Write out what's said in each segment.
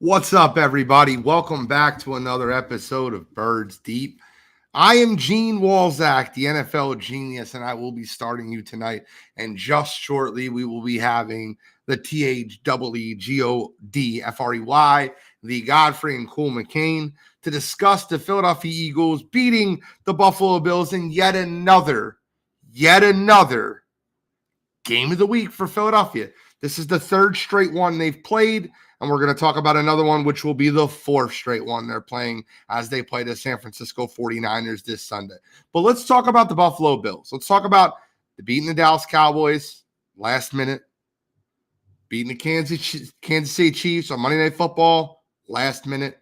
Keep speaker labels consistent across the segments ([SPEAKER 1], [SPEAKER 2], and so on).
[SPEAKER 1] What's up, everybody? Welcome back to another episode of Birds Deep. I am Gene Walzak, the NFL genius, and I will be starting you tonight. And just shortly, we will be having the THEEGODFREY, the Godfrey and Cool McCain, to discuss the Philadelphia Eagles beating the Buffalo Bills in yet another game of the week for Philadelphia. This is the third straight one they've played. And we're going to talk about another one, which will be the fourth straight one they're playing as they play the San Francisco 49ers this Sunday. But let's talk about the Buffalo Bills. Let's talk about beating the Dallas Cowboys last minute, beating the Kansas City Chiefs on Monday Night Football last minute,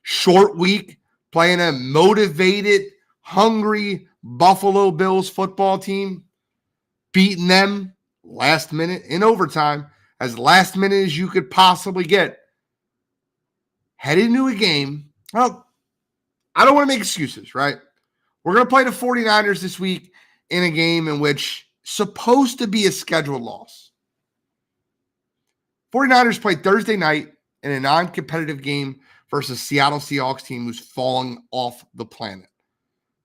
[SPEAKER 1] short week, playing a motivated, hungry Buffalo Bills football team, beating them last minute in overtime, as last minute as you could possibly get. Headed into a game. Well, I don't want to make excuses, right? We're going to play the 49ers this week in a game in which supposed to be a scheduled loss. 49ers played Thursday night in a non-competitive game versus Seattle Seahawks team who's falling off the planet.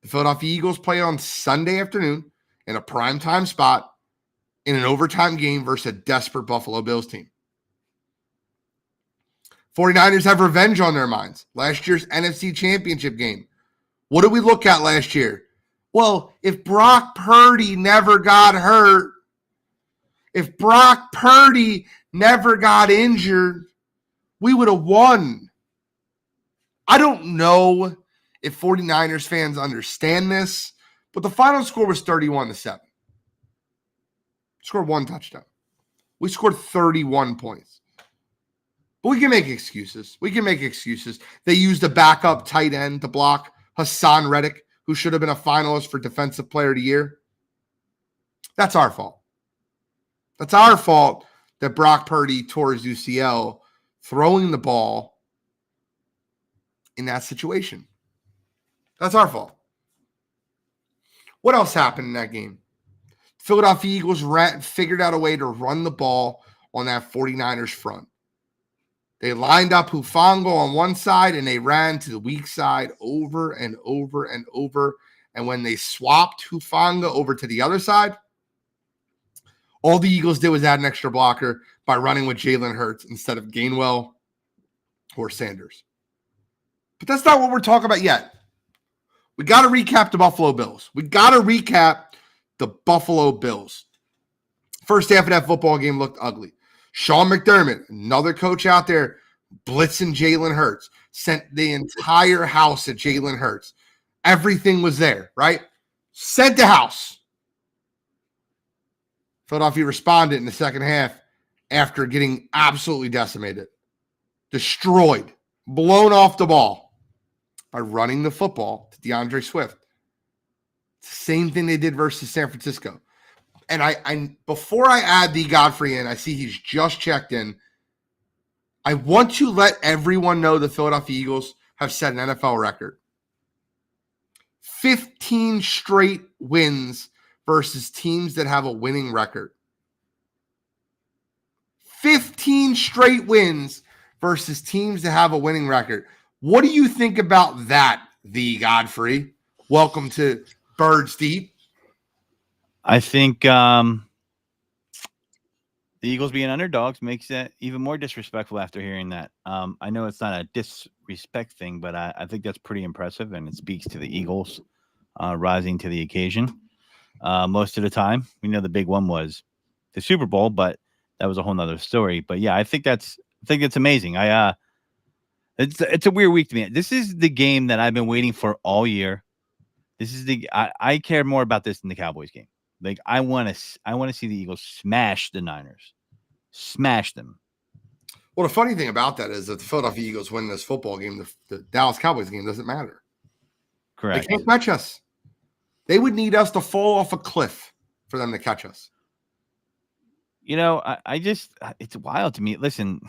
[SPEAKER 1] The Philadelphia Eagles play on Sunday afternoon in a primetime spot in an overtime game versus a desperate Buffalo Bills team. 49ers have revenge on their minds. Last year's NFC Championship game. What did we look at last year? Well, if Brock Purdy never got hurt, if Brock Purdy never got injured, we would have won. I don't know if 49ers fans understand this, but the final score was 31-7. Scored one touchdown. We scored 31 points. But we can make excuses. They used a backup tight end to block Hassan Reddick, who should have been a finalist for Defensive Player of the Year. That's our fault. That's our fault that Brock Purdy tore his UCL throwing the ball in that situation. That's our fault. What else happened in that game? Philadelphia Eagles figured out a way to run the ball on that 49ers front. They lined up Hufanga on one side and they ran to the weak side over and over and over. And when they swapped Hufanga over to the other side, all the Eagles did was add an extra blocker by running with Jalen Hurts instead of Gainwell or Sanders. But that's not what we're talking about yet. We got to recap the Buffalo Bills. The Buffalo Bills. First half of that football game looked ugly. Sean McDermott, another coach out there, blitzing Jalen Hurts, sent the entire house at Jalen Hurts. Everything was there, right? Sent the house. Philadelphia responded in the second half after getting absolutely decimated, destroyed, blown off the ball by running the football to DeAndre Swift. Same thing they did versus San Francisco. And I before I add the Godfrey in, I see he's just checked in. I want to let everyone know the Philadelphia Eagles have set an NFL record. 15 straight wins versus teams that have a winning record. 15 straight wins versus teams that have a winning record. What do you think about that, the Godfrey? Welcome to Birds Deep.
[SPEAKER 2] I think the Eagles being underdogs makes it even more disrespectful after hearing that. I know it's not a disrespect thing, but I think that's pretty impressive, and it speaks to the Eagles rising to the occasion. Most of the time, we know the big one was the Super Bowl, but that was a whole nother story. But yeah, I think it's amazing. It's a weird week to me. This is the game that I've been waiting for all year. This is I care more about this than the Cowboys game. Like I want to see the Eagles smash the Niners, smash them.
[SPEAKER 1] Well, the funny thing about that is that the Philadelphia Eagles win this football game, the Dallas Cowboys game doesn't matter.
[SPEAKER 2] Correct.
[SPEAKER 1] They can't catch us. They would need us to fall off a cliff for them to catch us.
[SPEAKER 2] You know, I just it's wild to me. Listen,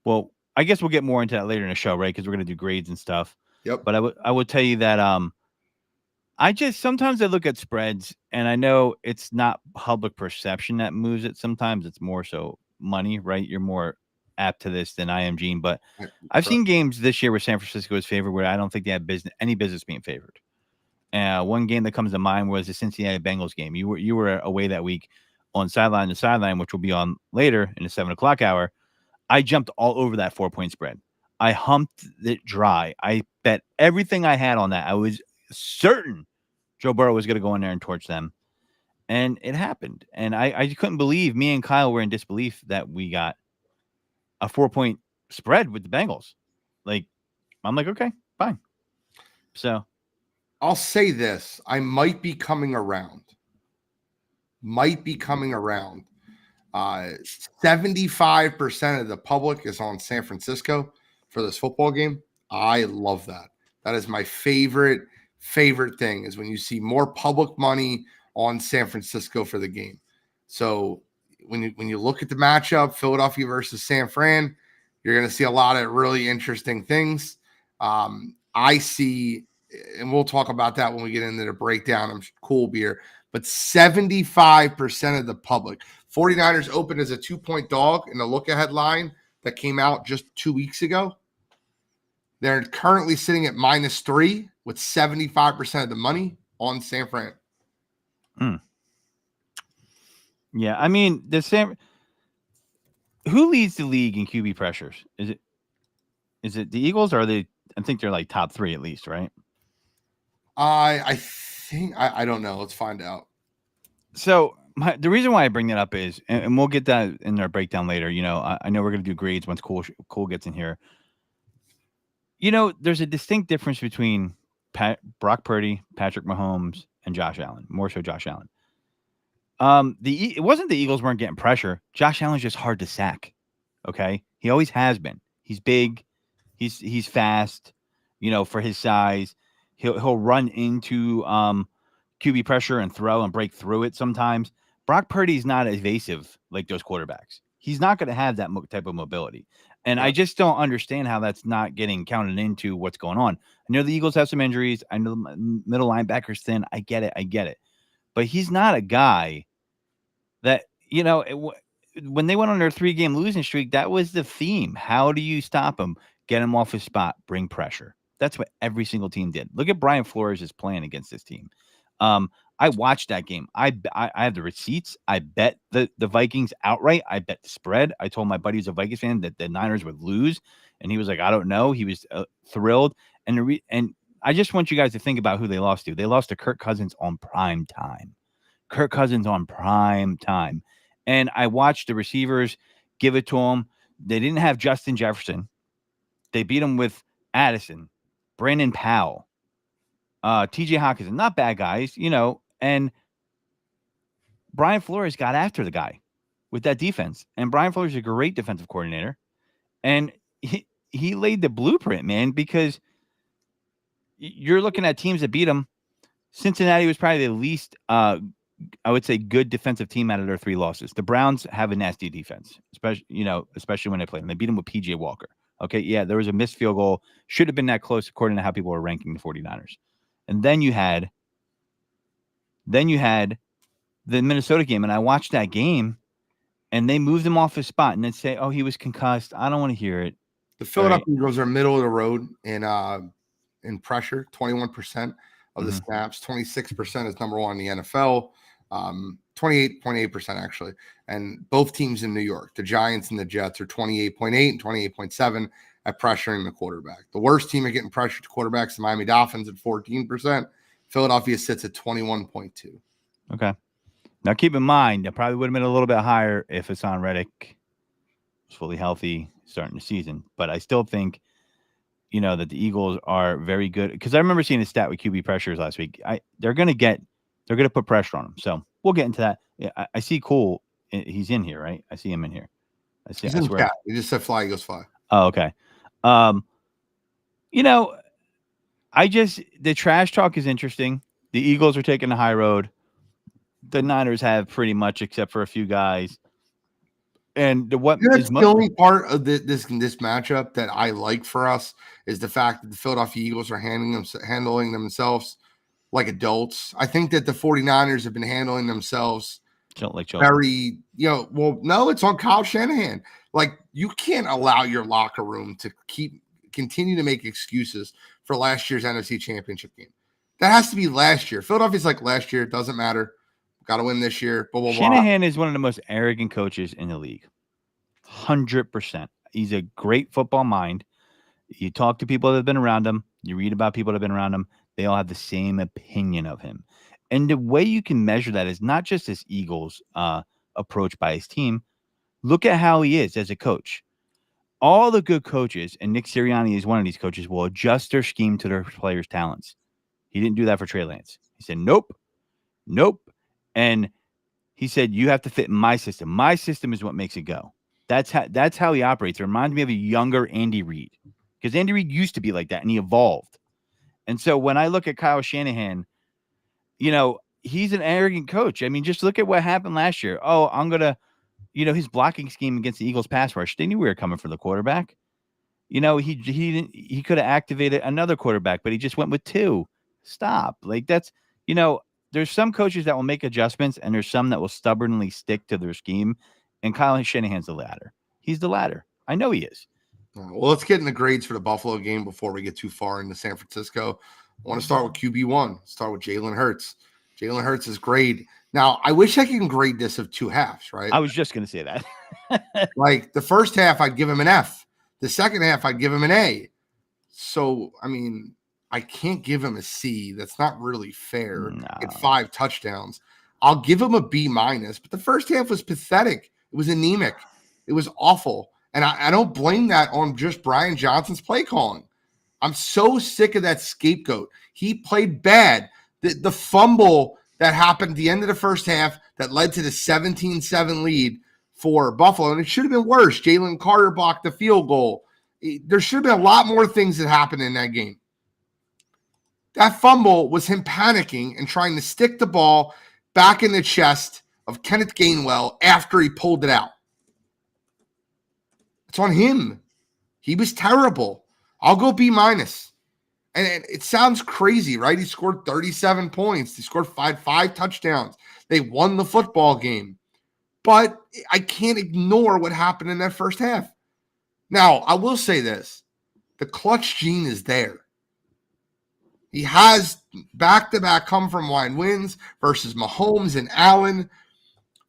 [SPEAKER 2] well, I guess we'll get more into that later in the show, right? Because we're going to do grades and stuff.
[SPEAKER 1] Yep.
[SPEAKER 2] But I would tell you that sometimes I look at spreads and I know it's not public perception that moves it. Sometimes it's more so money, right? You're more apt to this than I am, Gene, but
[SPEAKER 1] Right.
[SPEAKER 2] I've seen games this year where San Francisco is favored where I don't think they have any business being favored. One game that comes to mind was the Cincinnati Bengals game. You were away that week on sideline to sideline, which will be on later in the 7:00 hour. I jumped all over that 4-point spread. I humped it dry. I bet everything I had on that. I was certain Joe Burrow was going to go in there and torch them. And it happened. And I couldn't believe, me and Kyle were in disbelief that we got a 4-point spread with the Bengals. Like, I'm like, okay, fine. So
[SPEAKER 1] I'll say this. I might be coming around. 75% of the public is on San Francisco for this football game. I love that. That is my favorite thing, is when you see more public money on San Francisco for the game. So when you look at the matchup, Philadelphia versus San Fran, you're going to see a lot of really interesting things. I see, and we'll talk about that when we get into the breakdown of cool beer, but 75% of the public. 49ers opened as a 2-point dog in the look-ahead line that came out just 2 weeks ago. They're currently sitting at -3 with 75% of the money on San Fran.
[SPEAKER 2] Yeah, I mean, who leads the league in QB pressures? Is it the Eagles, or are they? I think they're like top 3 at least, right?
[SPEAKER 1] I think I don't know. Let's find out.
[SPEAKER 2] So the reason why I bring that up is, and we'll get that in our breakdown later. I know we're going to do grades once Cool gets in here. There's a distinct difference between Brock Purdy, Patrick Mahomes, and Josh Allen. More so Josh Allen. It wasn't the Eagles weren't getting pressure. Josh Allen's just hard to sack. Okay, he always has been. He's big. He's fast. For his size, he'll run into QB pressure and throw and break through it sometimes. Brock Purdy's not evasive like those quarterbacks. He's not going to have that type of mobility. And I just don't understand how that's not getting counted into what's going on. I know the Eagles have some injuries. I know the middle linebacker's thin. I get it. But he's not a guy that, when they went on their 3-game losing streak, that was the theme. How do you stop him? Get him off his spot. Bring pressure. That's what every single team did. Look at Brian Flores' plan against this team. I watched that game. I have the receipts. I bet the Vikings outright. I bet the spread. I told my buddy who's a Vikings fan that the Niners would lose, and he was like, I don't know. He was thrilled. And I just want you guys to think about who they lost to. They lost to Kirk Cousins on prime time. And I watched the receivers give it to him. They didn't have Justin Jefferson. They beat him with Addison, Brandon Powell, TJ Hawkinson, not bad guys, and Brian Flores got after the guy with that defense. And Brian Flores is a great defensive coordinator. And he laid the blueprint, man, because you're looking at teams that beat him. Cincinnati was probably the least, I would say, good defensive team out of their 3 losses. The Browns have a nasty defense, especially when they play them. They beat them with PJ Walker. Okay, yeah, there was a missed field goal. Should have been that close according to how people were ranking the 49ers. And then you had the Minnesota game, and I watched that game, and they moved him off his spot, and then say, "Oh, he was concussed." I don't want to hear it.
[SPEAKER 1] The Philadelphia Eagles are middle of the road in pressure. 21% of the snaps. 26% is number 1 in the NFL. 28.8% actually, and both teams in New York, the Giants and the Jets, are 28.8 and 28.7 at pressuring the quarterback. The worst team at getting pressure to quarterbacks, the Miami Dolphins, at 14%. Philadelphia sits at 21.2.
[SPEAKER 2] Okay. Now keep in mind, it probably would have been a little bit higher if Hassan Reddick was fully healthy starting the season. But I still think, that the Eagles are very good, because I remember seeing a stat with QB pressures last week. They're going to put pressure on him. So we'll get into that. Yeah, I see Cole. He's in here, right? I see him in here.
[SPEAKER 1] He's in the chat. He just said fly, Eagles fly.
[SPEAKER 2] Oh, okay. The trash talk is interesting. The Eagles are taking the high road. The Niners have pretty much, except for a few guys. And the only
[SPEAKER 1] part of this matchup that I like for us is the fact that the Philadelphia Eagles are handling themselves like adults. I think that the 49ers have been handling themselves very, no, it's on Kyle Shanahan. Like, You can't allow your locker room to continue to make excuses for last year's NFC Championship game. That has to be last year. Philadelphia's like last year. It doesn't matter. Got to win this year. Blah, blah, blah.
[SPEAKER 2] Shanahan is one of the most arrogant coaches in the league. 100%. He's a great football mind. You talk to people that have been around him. You read about people that have been around him. They all have the same opinion of him. And the way you can measure that is not just his Eagles approach by his team. Look at how he is as a coach. All the good coaches, and Nick Sirianni is one of these coaches, will adjust their scheme to their players' talents. He didn't do that for Trey Lance. He said, nope. And he said, you have to fit in my system. My system is what makes it go. That's how he operates. It reminds me of a younger Andy Reid, because Andy Reid used to be like that, and he evolved. And so when I look at Kyle Shanahan, he's an arrogant coach. I mean, just look at what happened last year. Oh, I'm going to, his blocking scheme against the Eagles pass rush, they knew we were coming for the quarterback. He could have activated another quarterback, but he just went with two. Stop. Like that's, there's some coaches that will make adjustments, and there's some that will stubbornly stick to their scheme. And Kyle Shanahan's the latter. He's the latter. I know he is.
[SPEAKER 1] Well, let's get in the grades for the Buffalo game before we get too far into San Francisco. I want to start with QB1. Start with Jalen Hurts. Jalen Hurts is great. Now, I wish I could grade this of two halves, right?
[SPEAKER 2] I was just going to say that.
[SPEAKER 1] Like the first half, I'd give him an F. The second half, I'd give him an A. So, I mean, I can't give him a C. That's not really fair.
[SPEAKER 2] No.
[SPEAKER 1] At 5 touchdowns. I'll give him a B minus, but the first half was pathetic. It was anemic. It was awful. And I don't blame that on just Brian Johnson's play calling. I'm so sick of that scapegoat. He played bad. The fumble that happened at the end of the first half that led to the 17-7 lead for Buffalo, and it should have been worse. Jalen Carter blocked the field goal. There should have been a lot more things that happened in that game. That fumble was him panicking and trying to stick the ball back in the chest of Kenneth Gainwell after he pulled it out. It's on him. He was terrible. I'll go B minus. And it sounds crazy, right? He scored 37 points. He scored five touchdowns. They won the football game. But I can't ignore what happened in that first half. Now, I will say this. The clutch gene is there. He has back-to-back come-from-behind wins versus Mahomes and Allen.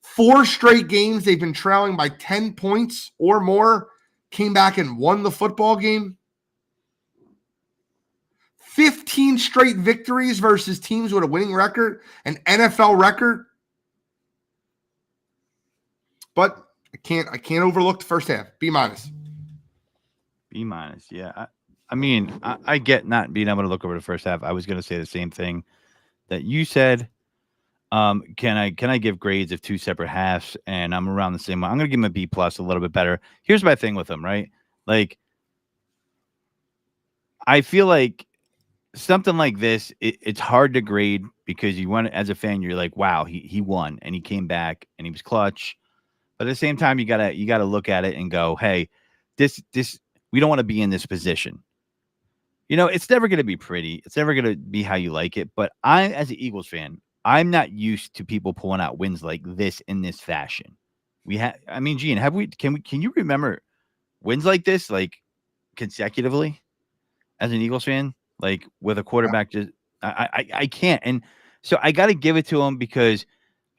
[SPEAKER 1] 4 straight games they've been trailing by 10 points or more. Came back and won the football game. 15 straight victories versus teams with a winning record, an NFL record. But I can't overlook the first half. B minus.
[SPEAKER 2] B minus, yeah. I mean, I get not being able to look over the first half. I was going to say the same thing that you said. Can I give grades of 2 separate halves? And I'm around the same one. I'm going to give him a B plus, a little bit better. Here's my thing with him, right? Like, I feel like something like this, it's hard to grade because you want, as a fan, you're like, wow, he won and he came back and he was clutch. But at the same time, you gotta look at it and go, hey, this we don't want to be in this position. It's never going to be pretty. It's never going to be how you like it. But I, as an Eagles fan, I'm not used to people pulling out wins like this in this fashion. Gene, can you remember wins like this, like consecutively as an Eagles fan, like with a quarterback? Just I can't. And so I got to give it to him because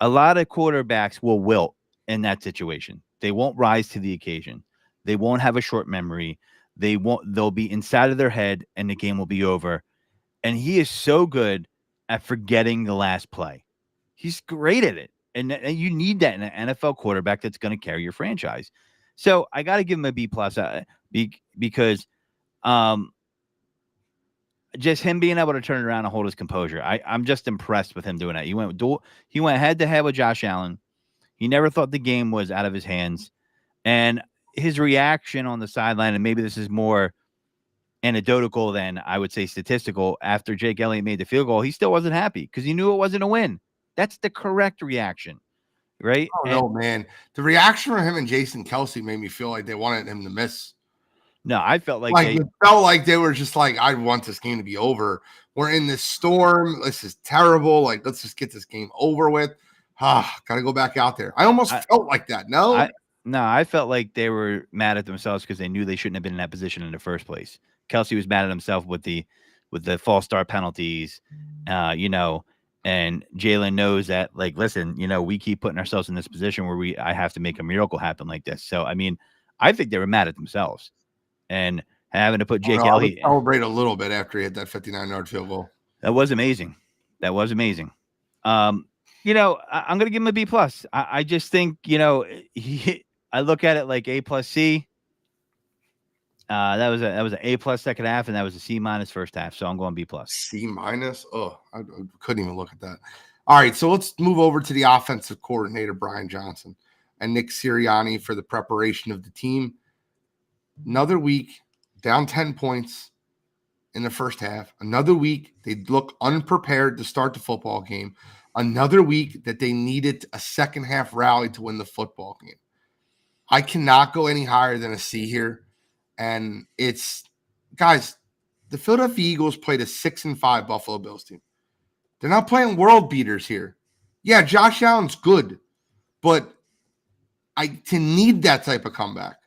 [SPEAKER 2] a lot of quarterbacks will wilt in that situation. They won't rise to the occasion. They won't have a short memory. They'll be inside of their head and the game will be over. And he is so good at forgetting the last play. He's great at it. And you need that in an NFL quarterback that's going to carry your franchise. So I got to give him a B plus because just him being able to turn it around and hold his composure. I'm just impressed with him doing that. He went head to head with Josh Allen. He never thought the game was out of his hands. And his reaction on the sideline, and maybe this is more anecdotal than I would say statistical, after Jake Elliott made the field goal, he still wasn't happy because he knew it wasn't a win. That's the correct reaction, right?
[SPEAKER 1] Oh, no, man. The reaction from him and Jason Kelsey made me feel like they wanted him to miss.
[SPEAKER 2] No, I felt like
[SPEAKER 1] it felt like they were just like, I want this game to be over. We're in this storm. This is terrible. Like, let's just get this game over with. Got to go back out there. I almost felt like that. No?
[SPEAKER 2] No, I felt like they were mad at themselves because they knew they shouldn't have been in that position in the first place. Kelsey was mad at himself with the false start penalties, you know, and Jalen knows that, like, listen, you know, we keep putting ourselves in this position where I have to make a miracle happen like this. So, I mean, I think they were mad at themselves and having to put
[SPEAKER 1] Oh,
[SPEAKER 2] Jake
[SPEAKER 1] no, I would
[SPEAKER 2] Elliott.
[SPEAKER 1] celebrate a little bit after he hit that 59-yard field goal.
[SPEAKER 2] That was amazing. That was amazing. You know, I'm gonna give him a B plus. I just think, you know, I look at it like A plus C. That was an A plus second half, and that was a C minus first half. So I'm going B plus.
[SPEAKER 1] C minus. Oh, I couldn't even look at that. All right, so let's move over to the offensive coordinator, Brian Johnson, and Nick Sirianni for the preparation of the team. Another week, down 10 points in the first half. Another week, they look unprepared to start the football game. Another week that they needed a second half rally to win the football game. I cannot go any higher than a C here. And it's, guys, the Philadelphia Eagles played a 6-5 Buffalo Bills team. They're not playing world beaters here. Yeah, Josh Allen's good, but to need that type of comeback,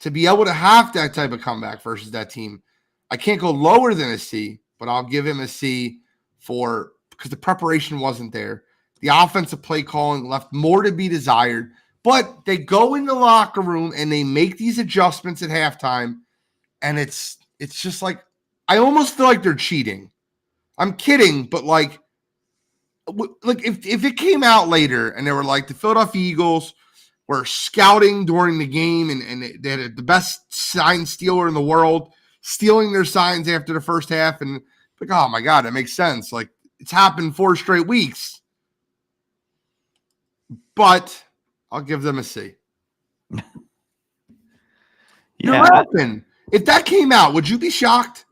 [SPEAKER 1] to be able to have that type of comeback versus that team, I can't go lower than a C, but I'll give him a C because the preparation wasn't there. The offensive play calling left more to be desired. But they go in the locker room and they make these adjustments at halftime, and it's just like, I almost feel like they're cheating. I'm kidding, but like if it came out later and they were like the Philadelphia Eagles were scouting during the game and they had the best sign stealer in the world stealing their signs after the first half, and like, oh my God, that makes sense. Like, it's happened 4 straight weeks. But I'll give them a C. You're laughing. If that came out, would you be shocked?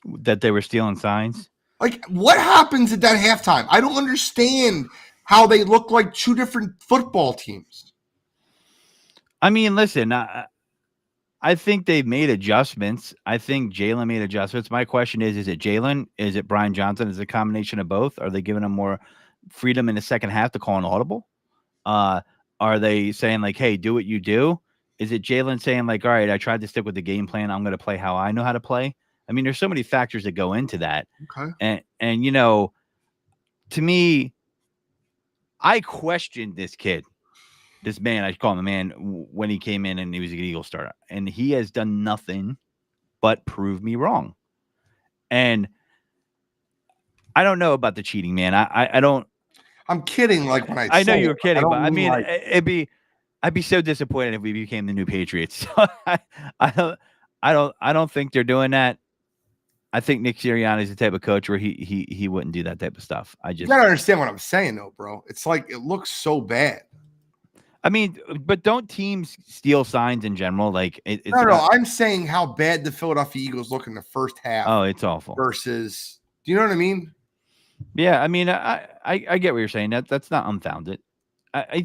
[SPEAKER 2] That they were stealing signs?
[SPEAKER 1] Like, what happens at that halftime? I don't understand how they look like two different football teams.
[SPEAKER 2] I mean, listen, I think they've made adjustments. I think Jalen made adjustments. My question is it Jalen? Is it Brian Johnson? Is it a combination of both? Are they giving him more freedom in the second half to call an audible? Are they saying like, hey, do what you do? Is it Jalen saying like, all right, I tried to stick with the game plan. I'm going to play how I know how to play. I mean, there's so many factors that go into that.
[SPEAKER 1] Okay.
[SPEAKER 2] And you know, to me, I questioned this kid, this man. I call him a man when he came in and he was an Eagle starter, and he has done nothing but prove me wrong. And I don't know about the cheating, man. I don't.
[SPEAKER 1] I'm kidding. Like when
[SPEAKER 2] I know you were kidding, but I mean,
[SPEAKER 1] like,
[SPEAKER 2] I'd be so disappointed if we became the new Patriots. So I don't think they're doing that. I think Nick Sirianni is the type of coach where he wouldn't do that type of stuff.
[SPEAKER 1] You gotta understand what I'm saying, though, bro. It's like it looks so bad.
[SPEAKER 2] I mean, but don't teams steal signs in general? Like,
[SPEAKER 1] no. I'm saying how bad the Philadelphia Eagles look in the first half.
[SPEAKER 2] Oh, it's awful.
[SPEAKER 1] Versus, do you know what I mean?
[SPEAKER 2] Yeah, I mean, I get what you're saying. That's not unfounded. I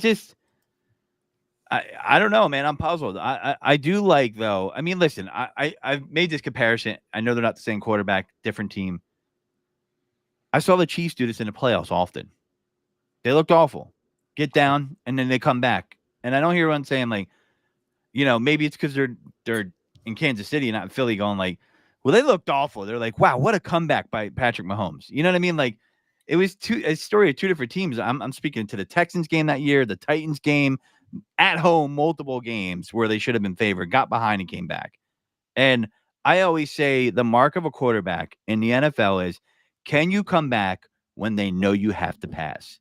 [SPEAKER 2] don't know, man. I'm puzzled. I do like, though. I mean, listen, I've made this comparison. I know they're not the same quarterback, different team. I saw the Chiefs do this in the playoffs often. They looked awful. Get down, and then they come back. And I don't hear anyone saying like, you know, maybe it's because they're in Kansas City and not in Philly going like, well, they looked awful. They're like, wow, what a comeback by Patrick Mahomes. You know what I mean? Like, it was a story of two different teams. I'm speaking to the Texans game that year, the Titans game, at home, multiple games where they should have been favored, got behind and came back. And I always say the mark of a quarterback in the NFL is, can you come back when they know you have to pass?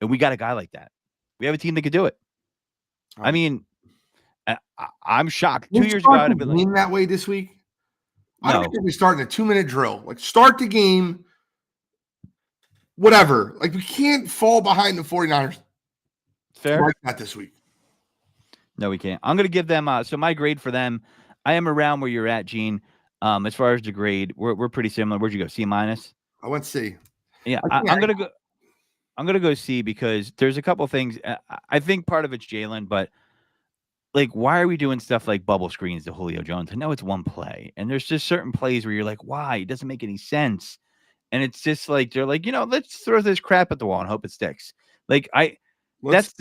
[SPEAKER 2] And we got a guy like that. We have a team that could do it. I mean, I'm shocked. 2 years ago, I'd have been like,
[SPEAKER 1] that way this week.
[SPEAKER 2] No.
[SPEAKER 1] I don't think we're starting a 2-minute drill. Like, start the game, whatever. Like, we can't fall behind the 49ers.
[SPEAKER 2] Fair.
[SPEAKER 1] Like that this week.
[SPEAKER 2] No, we can't. I'm going to give them. So my grade for them, I am around where you're at, Gene. As far as the grade, we're pretty similar. Where'd you go? C minus.
[SPEAKER 1] I went C.
[SPEAKER 2] Yeah, I'm gonna go. I'm gonna go C because there's a couple things. I think part of it's Jalen, but like, why are we doing stuff like bubble screens to Julio Jones? I know it's one play, and there's just certain plays where you're like, why? It doesn't make any sense. And it's just like they're like, you know, let's throw this crap at the wall and hope it sticks. Like
[SPEAKER 1] let's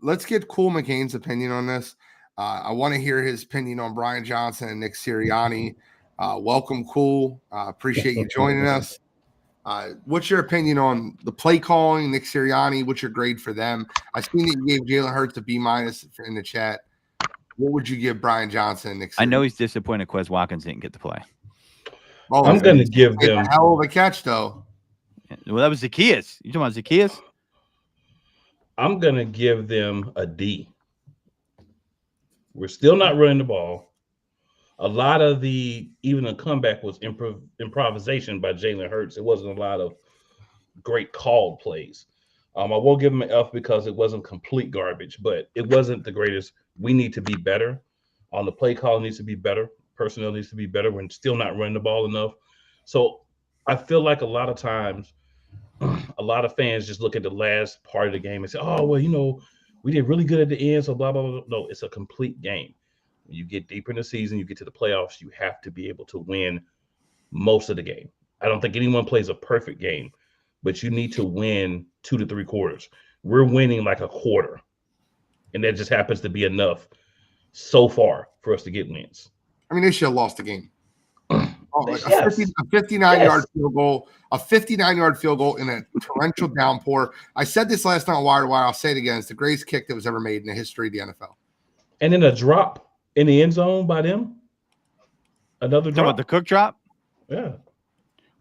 [SPEAKER 1] let's get Cool McCain's opinion on this. I want to hear his opinion on Brian Johnson and Nick Sirianni. Welcome, Cool. Appreciate you joining us. What's your opinion on the play calling, Nick Sirianni? What's your grade for them? I seen that you gave Jalen Hurts a B- in the chat. What would you give Brian Johnson and Nick Sirianni?
[SPEAKER 2] I know he's disappointed Quez Watkins didn't get to play.
[SPEAKER 1] Oh,
[SPEAKER 3] I'm going to give them
[SPEAKER 1] a hell of a catch, though.
[SPEAKER 2] Well, that was Zacchaeus. You talking about Zacchaeus?
[SPEAKER 3] I'm going to give them a D. We're still not running the ball. A lot of even the comeback was improvisation by Jalen Hurts. It wasn't a lot of great called plays. I won't give him an F because it wasn't complete garbage, but it wasn't the greatest. We need to be better. On the play call needs to be better. Personnel needs to be better. We're still not running the ball enough. So I feel like a lot of times, a lot of fans just look at the last part of the game and say, oh, well, we did really good at the end, so blah, blah, blah. No, it's a complete game. When you get deeper in the season, you get to the playoffs, you have to be able to win most of the game. I don't think anyone plays a perfect game, but you need to win 2 to 3 quarters. We're winning like a quarter, and that just happens to be enough so far for us to get wins.
[SPEAKER 1] I mean, they should have lost the game.
[SPEAKER 3] Yes.
[SPEAKER 1] A 59-yard field goal, a 59-yard field goal in a torrential downpour. I said this last night on Wire to Wire. I'll say it again. It's the greatest kick that was ever made in the history of the NFL.
[SPEAKER 3] And then a drop in the end zone by them. Another drop.
[SPEAKER 2] Talking about the Cook drop?
[SPEAKER 3] Yeah.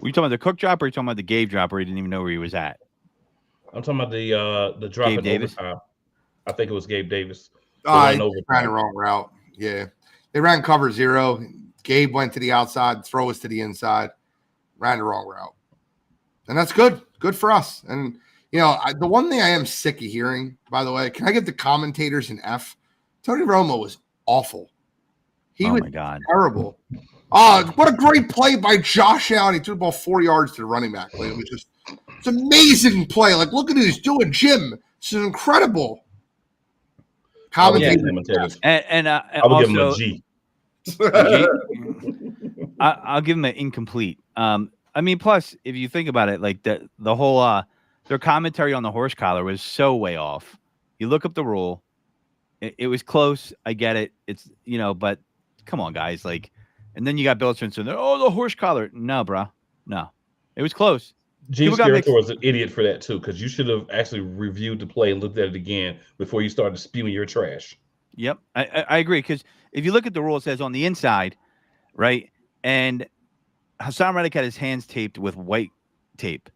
[SPEAKER 2] Were you talking about the Cook drop or are you talking about the Gabe drop where he didn't even know where he was at?
[SPEAKER 3] I'm talking about the drop
[SPEAKER 2] Gabe
[SPEAKER 3] in
[SPEAKER 2] Davis?
[SPEAKER 3] overtime. I think it was Gabe Davis.
[SPEAKER 1] They ran the wrong route. Yeah. They ran cover 0. Gabe went to the outside, throw us to the inside, ran the wrong route. And that's good. Good for us. And, the one thing I am sick of hearing, by the way, can I give the commentators an F? Tony Romo was awful. He was terrible. Oh, what a great play by Josh Allen. He threw the ball 4 yards to the running back. Like, it's an amazing play. Like, look at what he's doing, Jim. This is incredible.
[SPEAKER 3] Commentators.
[SPEAKER 2] And
[SPEAKER 3] I would give him a G.
[SPEAKER 2] I'll give him an incomplete. Plus, if you think about it, like the whole their commentary on the horse collar was so way off. You look up the rule, it was close. I get it. It's but come on, guys. Like, and then you got Bill Swinson. Oh, the horse collar. No, bro. No, it was close.
[SPEAKER 3] Gene Skeletor was an idiot for that too, because you should have actually reviewed the play and looked at it again before you started spewing your trash.
[SPEAKER 2] Yep, I agree. Because if you look at the rule, it says on the inside, right? And Hassan Reddick had his hands taped with white tape,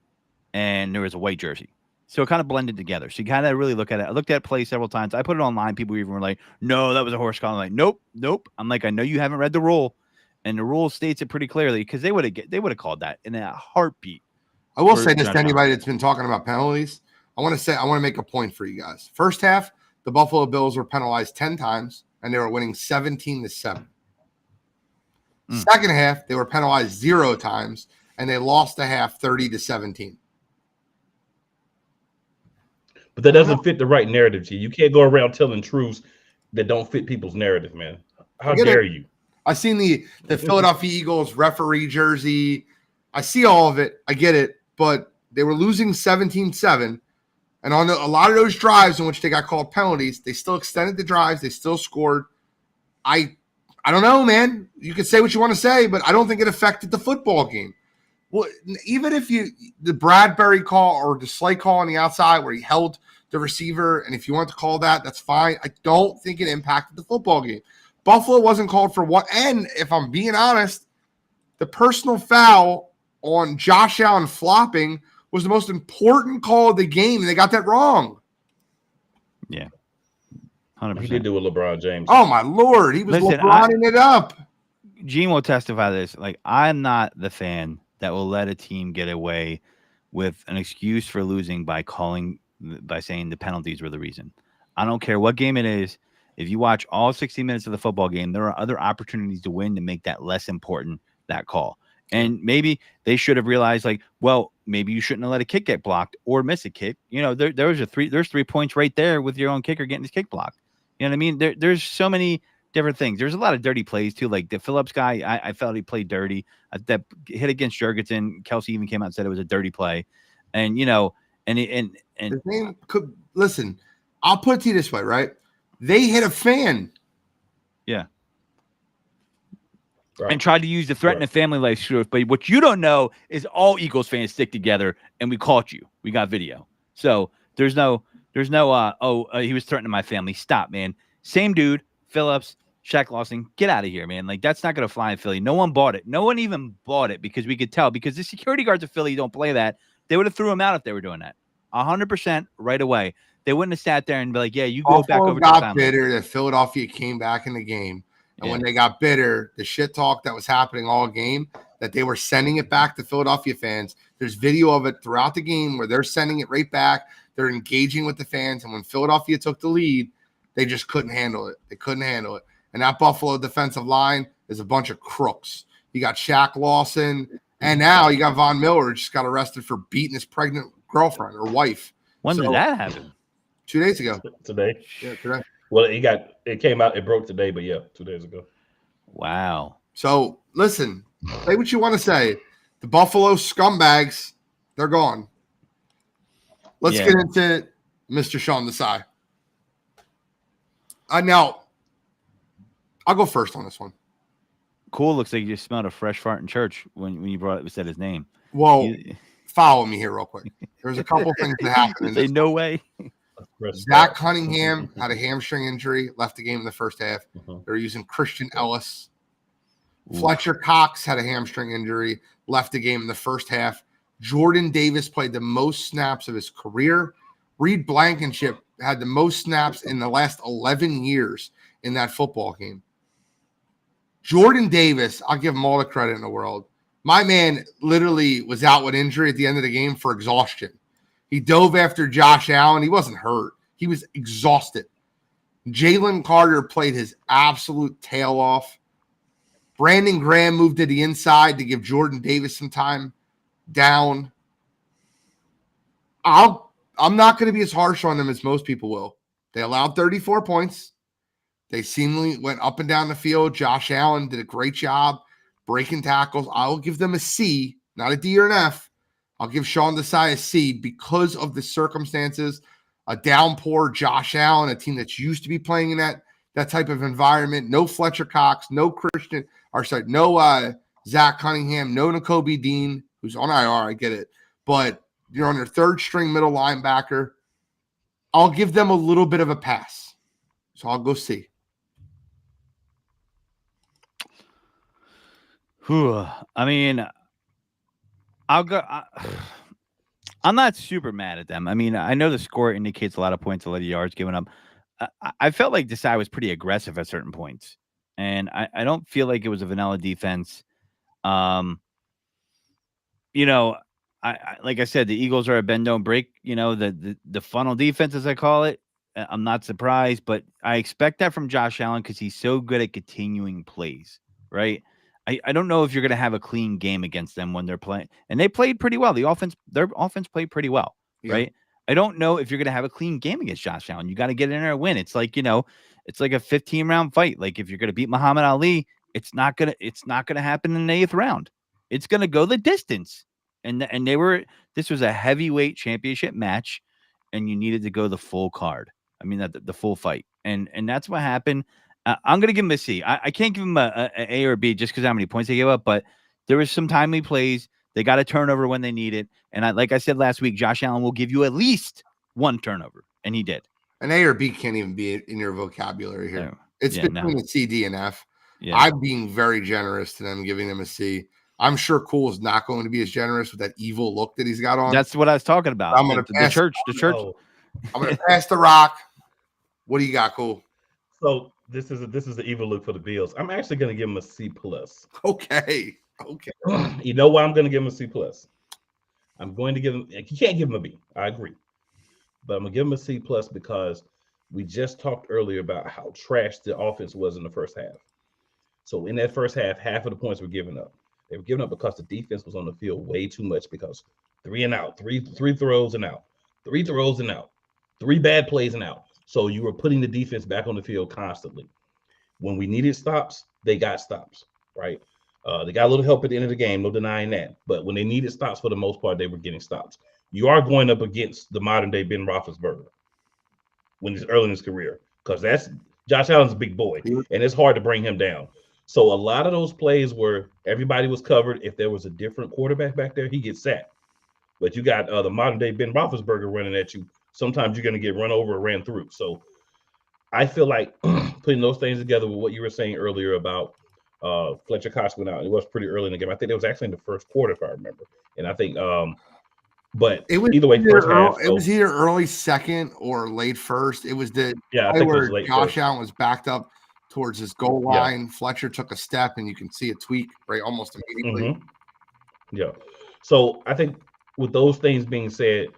[SPEAKER 2] and there was a white jersey. So it kind of blended together. So you kind of really look at it. I looked at play several times. I put it online. People even were like, no, that was a horse collar. I'm like, nope. I'm like, I know you haven't read the rule. And the rule states it pretty clearly because they would have called that in a heartbeat.
[SPEAKER 1] I will say this to anybody that's been talking about penalties. I want to make a point for you guys. First half, the Buffalo Bills were penalized 10 times, and they were winning 17-7. Second half, they were penalized 0 times, and they lost the half 30-17.
[SPEAKER 3] But that doesn't fit the right narrative, G. You can't go around telling truths that don't fit people's narrative, man. How dare you?
[SPEAKER 1] I seen the Philadelphia Eagles referee jersey. I see all of it. I get it. But they were losing 17-7. And on a lot of those drives in which they got called penalties, they still extended the drives. They still scored. I don't know, man. You can say what you want to say, but I don't think it affected the football game. Well, even if the Bradbury call or the Slay call on the outside where he held the receiver, and if you want to call that, that's fine. I don't think it impacted the football game. Buffalo wasn't called for what? And if I'm being honest, the personal foul on Josh Allen flopping was the most important call of the game, and they got that wrong.
[SPEAKER 2] Yeah. 100%.
[SPEAKER 3] He did do with LeBron James.
[SPEAKER 1] Oh, my Lord. He was LeBroning it up.
[SPEAKER 2] Gene will testify to this. Like, I'm not the fan that will let a team get away with an excuse for losing by saying the penalties were the reason. I don't care what game it is. If you watch all 60 minutes of the football game, there are other opportunities to win to make that less important, that call. And maybe they should have realized, like, well, maybe you shouldn't have let a kick get blocked or miss a kick. There's 3 points right there with your own kicker getting his kick blocked. You know what I mean? There's so many different things. There's a lot of dirty plays too. Like the Phillips guy, I felt he played dirty. That hit against Jurgensen, Kelsey even came out and said it was a dirty play. And and
[SPEAKER 1] his name could listen. I'll put it to you this way, right? They hit a fan.
[SPEAKER 2] Yeah.
[SPEAKER 3] Right.
[SPEAKER 2] And tried to use the threaten the family life truth. But what you don't know is all Eagles fans stick together, and we caught you. We got video. So there's no, he was threatening my family. Stop, man. Same dude, Phillips, Shaq Lawson, get out of here, man. Like, that's not going to fly in Philly. No one bought it. No one even bought it because we could tell. Because the security guards of Philly don't play that. They would have threw him out if they were doing that. 100% right away. They wouldn't have sat there and be like, yeah, you go back over to the
[SPEAKER 1] got bitter that Philadelphia came back in the game. And when they got bitter, the shit talk that was happening all game, that they were sending it back to Philadelphia fans. There's video of it throughout the game where they're sending it right back. They're engaging with the fans. And when Philadelphia took the lead, they just couldn't handle it. They couldn't handle it. And that Buffalo defensive line is a bunch of crooks. You got Shaq Lawson, and now you got Von Miller, who just got arrested for beating his pregnant girlfriend or wife.
[SPEAKER 2] When did that happen?
[SPEAKER 1] 2 days ago.
[SPEAKER 3] Today.
[SPEAKER 1] Yeah, today.
[SPEAKER 3] Well, it came out, it broke today, but yeah, 2 days ago.
[SPEAKER 2] Wow.
[SPEAKER 1] So listen, say what you want to say. The Buffalo scumbags, they're gone. Let's get into Mr. Sean Desai. Now, I'll go first on this one.
[SPEAKER 2] Cool. Looks like you just smelled a fresh fart in church when you brought it, said his name.
[SPEAKER 1] Well, follow me here real quick. There's a couple things that happened.
[SPEAKER 2] Say no way.
[SPEAKER 1] Zach Cunningham had a hamstring injury, left the game in the first half. They're using Christian Ellis. Fletcher Cox had a hamstring injury, left the game in the first half. Jordan Davis played the most snaps of his career. Reed Blankenship had the most snaps in the last 11 years in that football game. Jordan Davis, I'll give him all the credit in the world. My man literally was out with injury at the end of the game for exhaustion. He dove after Josh Allen. He wasn't hurt. He was exhausted. Jalen Carter played his absolute tail off. Brandon Graham moved to the inside to give Jordan Davis some time down. I'm not going to be as harsh on them as most people will. They allowed 34 points. They seemingly went up and down the field. Josh Allen did a great job breaking tackles. I'll give them a C, not a D or an F. I'll give Sean Desai a C because of the circumstances. A downpour Josh Allen, a team that's used to be playing in that type of environment. No Fletcher Cox, no Zach Cunningham, no Nakobe Dean, who's on IR. I get it. But you're on your third string middle linebacker. I'll give them a little bit of a pass. So I'll go C.
[SPEAKER 2] I mean, I'll go. I'm not super mad at them. I mean, I know the score indicates a lot of points, a lot of yards given up. I felt like Desai was pretty aggressive at certain points, and I don't feel like it was a vanilla defense. You know, I like I said, the Eagles are a bend don't break. You know, the funnel defense, as I call it. I'm not surprised, but I expect that from Josh Allen because he's so good at continuing plays, right? I don't know if you're going to have a clean game against them when they're playing. And they played pretty well. Their offense played pretty well, right? I don't know if you're going to have a clean game against Josh Allen. You got to get in there and win. It's like, it's like a 15-round fight. Like if you're going to beat Muhammad Ali, it's not going to happen in the 8th round. It's going to go the distance. And this was a heavyweight championship match, and you needed to go the full card. I mean, the full fight. And that's what happened. I'm going to give him a C. I can't give him a A or B just because how many points they gave up, but there was some timely plays. They got a turnover when they need it. And like I said last week, Josh Allen will give you at least one turnover, and he did.
[SPEAKER 1] An A or B can't even be in your vocabulary here. No. It's between a C, D, and F. Yeah. I'm being very generous to them, giving them a C. I'm sure Cool is not going to be as generous with that evil look that he's got on.
[SPEAKER 2] That's what I was talking about. I'm going to the church.
[SPEAKER 1] I'm going to pass the rock. What do you got, Cool?
[SPEAKER 3] So this is the evil look for the Bills. I'm actually going to give him a C+.
[SPEAKER 1] Okay.
[SPEAKER 3] You know why I'm going to give him a C+? I'm going to give him. You can't give him a B. I agree, but I'm going to give him a C+ because we just talked earlier about how trash the offense was in the first half. So in that first half of the points were given up. They were given up because the defense was on the field way too much because 3 and out, three throws and out, 3 throws and out, 3 bad plays and out. So you were putting the defense back on the field constantly. When we needed stops, they got stops, right? They got a little help at the end of the game, no denying that. But when they needed stops, for the most part, they were getting stops. You are going up against the modern-day Ben Roethlisberger. when he's early in his career, because that's Josh Allen's a big boy, and it's hard to bring him down. So a lot of those plays where everybody was covered, if there was a different quarterback back there, he gets sacked. But you got the modern day Ben Roethlisberger running at you. Sometimes you're going to get run over or ran through. So I feel like putting those things together with what you were saying earlier about Fletcher Cox went out. It was pretty early in the game. I think it was actually in the first quarter, if I remember. And I think, but
[SPEAKER 1] it was
[SPEAKER 3] either way, first half.
[SPEAKER 1] It was either early second or late first. It was the
[SPEAKER 3] I think
[SPEAKER 1] where
[SPEAKER 3] it was late
[SPEAKER 1] Josh
[SPEAKER 3] first.
[SPEAKER 1] Allen was backed up towards his goal line. Yeah. Fletcher took a step, and you can see a tweak right almost immediately.
[SPEAKER 3] Mm-hmm. Yeah. So I think with those things being said,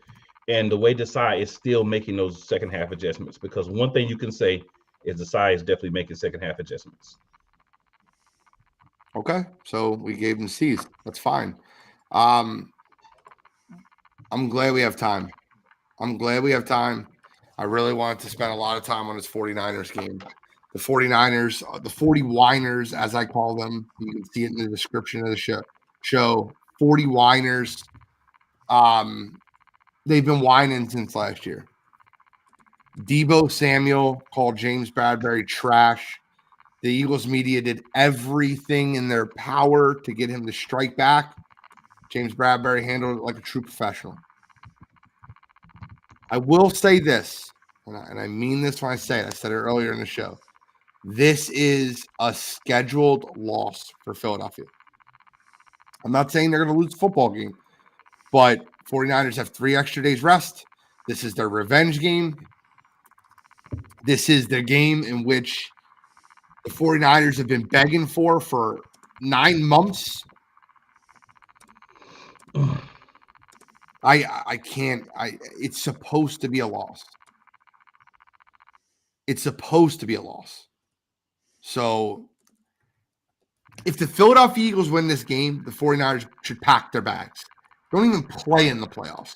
[SPEAKER 3] and the way Desai is still making those second half adjustments, because one thing you can say is Desai is definitely making second half adjustments.
[SPEAKER 1] Okay, so we gave him C's. That's fine. I'm glad we have time. I really wanted to spend a lot of time on this 49ers game. The 49ers, the 40 whiners, as I call them. You can see it in the description of the show. 40 whiners. They've been whining since last year. Deebo Samuel called James Bradberry trash. The Eagles media did everything in their power to get him to strike back. James Bradberry handled it like a true professional. I will say this, and I mean this when I say it. I said it earlier in the show. This is a scheduled loss for Philadelphia. I'm not saying they're going to lose the football game, but 49ers have 3 extra days rest. This is their revenge game. This is the game in which the 49ers have been begging for 9 months. I can't. It's supposed to be a loss. It's supposed to be a loss. So if the Philadelphia Eagles win this game, the 49ers should pack their bags. Don't even play in the playoffs.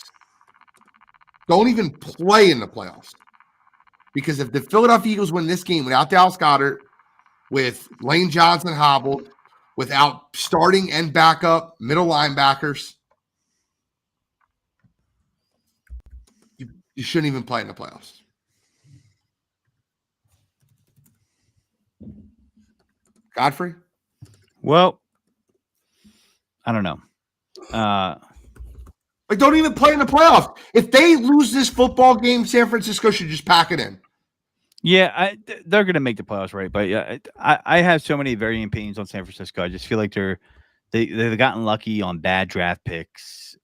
[SPEAKER 1] Because if the Philadelphia Eagles win this game without Dallas Goedert, with Lane Johnson hobbled, without starting and backup middle linebackers, you shouldn't even play in the playoffs. Godfrey?
[SPEAKER 2] Well, I don't know.
[SPEAKER 1] Don't even play in the playoffs. If they lose this football game, San Francisco should just pack it in.
[SPEAKER 2] Yeah, they're going to make the playoffs, right? But yeah, I have so many varying opinions on San Francisco. I just feel like they've gotten lucky on bad draft picks.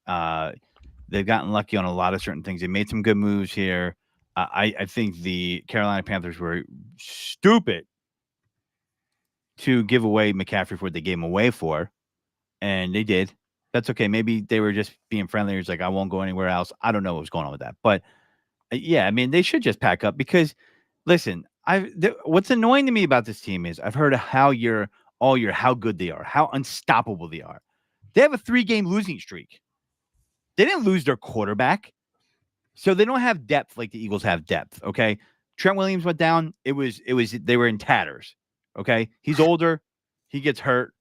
[SPEAKER 2] They've gotten lucky on a lot of certain things. They made some good moves here. I think the Carolina Panthers were stupid to give away McCaffrey for what they gave him away for, and they did. That's okay. Maybe they were just being friendly. It's like, I won't go anywhere else. I don't know what was going on with that. But, yeah, I mean, they should just pack up because, listen, what's annoying to me about this team is I've heard how good they are, how unstoppable they are. They have a 3-game losing streak. They didn't lose their quarterback. So they don't have depth like the Eagles have depth, okay? Trent Williams went down. They were in tatters, okay? He's older. He gets hurt.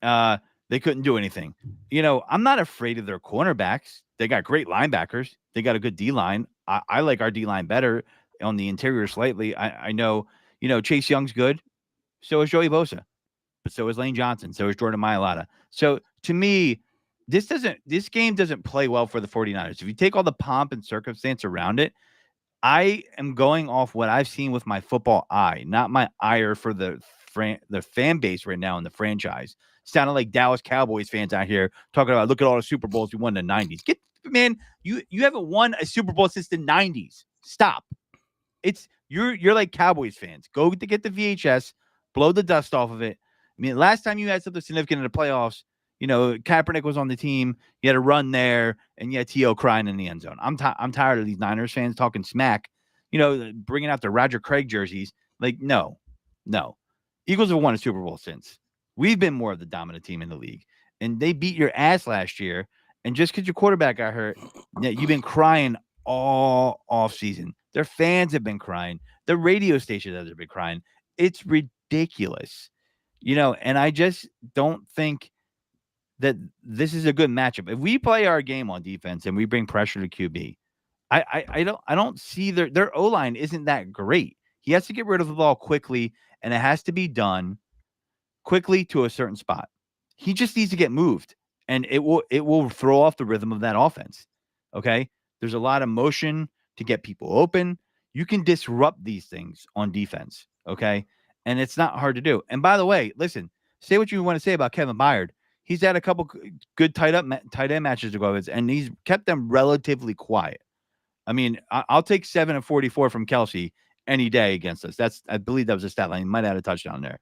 [SPEAKER 2] They couldn't do anything. I'm not afraid of their cornerbacks. They got great linebackers. They got a good D-line. I like our D-line better on the interior slightly. I know, Chase Young's good. So is Joey Bosa. But so is Lane Johnson. So is Jordan Mailata. So to me, this game doesn't play well for the 49ers. If you take all the pomp and circumstance around it, I am going off what I've seen with my football eye, not my ire for the fan base right now in the franchise. Sounded like Dallas Cowboys fans out here talking about, look at all the Super Bowls we won in the 90s. Man, you haven't won a Super Bowl since the 90s. Stop. You're like Cowboys fans. Go to get the VHS, blow the dust off of it. I mean, last time you had something significant in the playoffs, Kaepernick was on the team. You had a run there, and you had T.O. crying in the end zone. I'm tired of these Niners fans talking smack, bringing out the Roger Craig jerseys. Like, no. Eagles have won a Super Bowl since. We've been more of the dominant team in the league, and they beat your ass last year. And just because your quarterback got hurt, you've been crying all offseason. Their fans have been crying. The radio station has been crying. It's ridiculous, and I just don't think that this is a good matchup. If we play our game on defense and we bring pressure to QB, I don't see their O-line isn't that great. He has to get rid of the ball quickly, and it has to be done quickly to a certain spot. He just needs to get moved, and it will throw off the rhythm of that offense. Okay? There's a lot of motion to get people open. You can disrupt these things on defense, okay? And it's not hard to do. And by the way, listen, say what you want to say about Kevin Byard. He's had a couple good tight end matches to go with, and he's kept them relatively quiet. I mean, I'll take 7 of 44 from Kelsey any day against us. I believe that was a stat line. He might have had a touchdown there.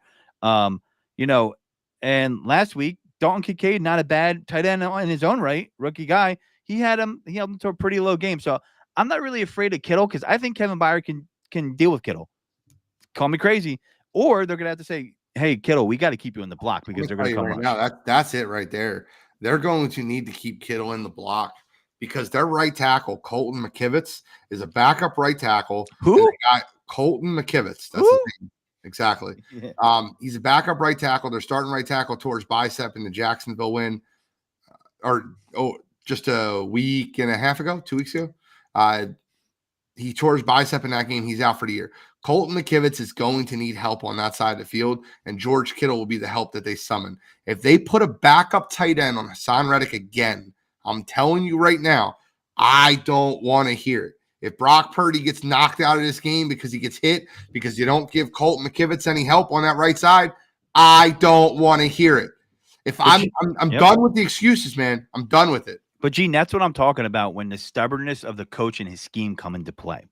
[SPEAKER 2] You know, and last week, Dalton Kincaid, not a bad tight end in his own right, rookie guy. He held him to a pretty low game. So I'm not really afraid of Kittle because I think Kevin Byard can deal with Kittle. Call me crazy. Or they're gonna have to say, hey, Kittle, we got to keep you in the block because they're gonna come
[SPEAKER 1] right now. That's it right there. They're going to need to keep Kittle in the block because their right tackle, Colton McKivitz, is a backup right tackle.
[SPEAKER 2] Who?
[SPEAKER 1] Colton McKivitz. That's
[SPEAKER 2] Who?
[SPEAKER 1] his name. Exactly. Yeah. He's a backup right tackle. They're starting right tackle towards bicep in the Jacksonville win, just a week and a half ago, 2 weeks ago. He tore his bicep in that game. He's out for the year. Colton McKivitz is going to need help on that side of the field, and George Kittle will be the help that they summon. If they put a backup tight end on Hassan Reddick again, I'm telling you right now, I don't want to hear it. If Brock Purdy gets knocked out of this game because he gets hit, because you don't give Colton McKivitz any help on that right side, I don't want to hear it. I'm done with the excuses, man. I'm done with it.
[SPEAKER 2] But Gene, that's what I'm talking about when the stubbornness of the coach and his scheme come into play.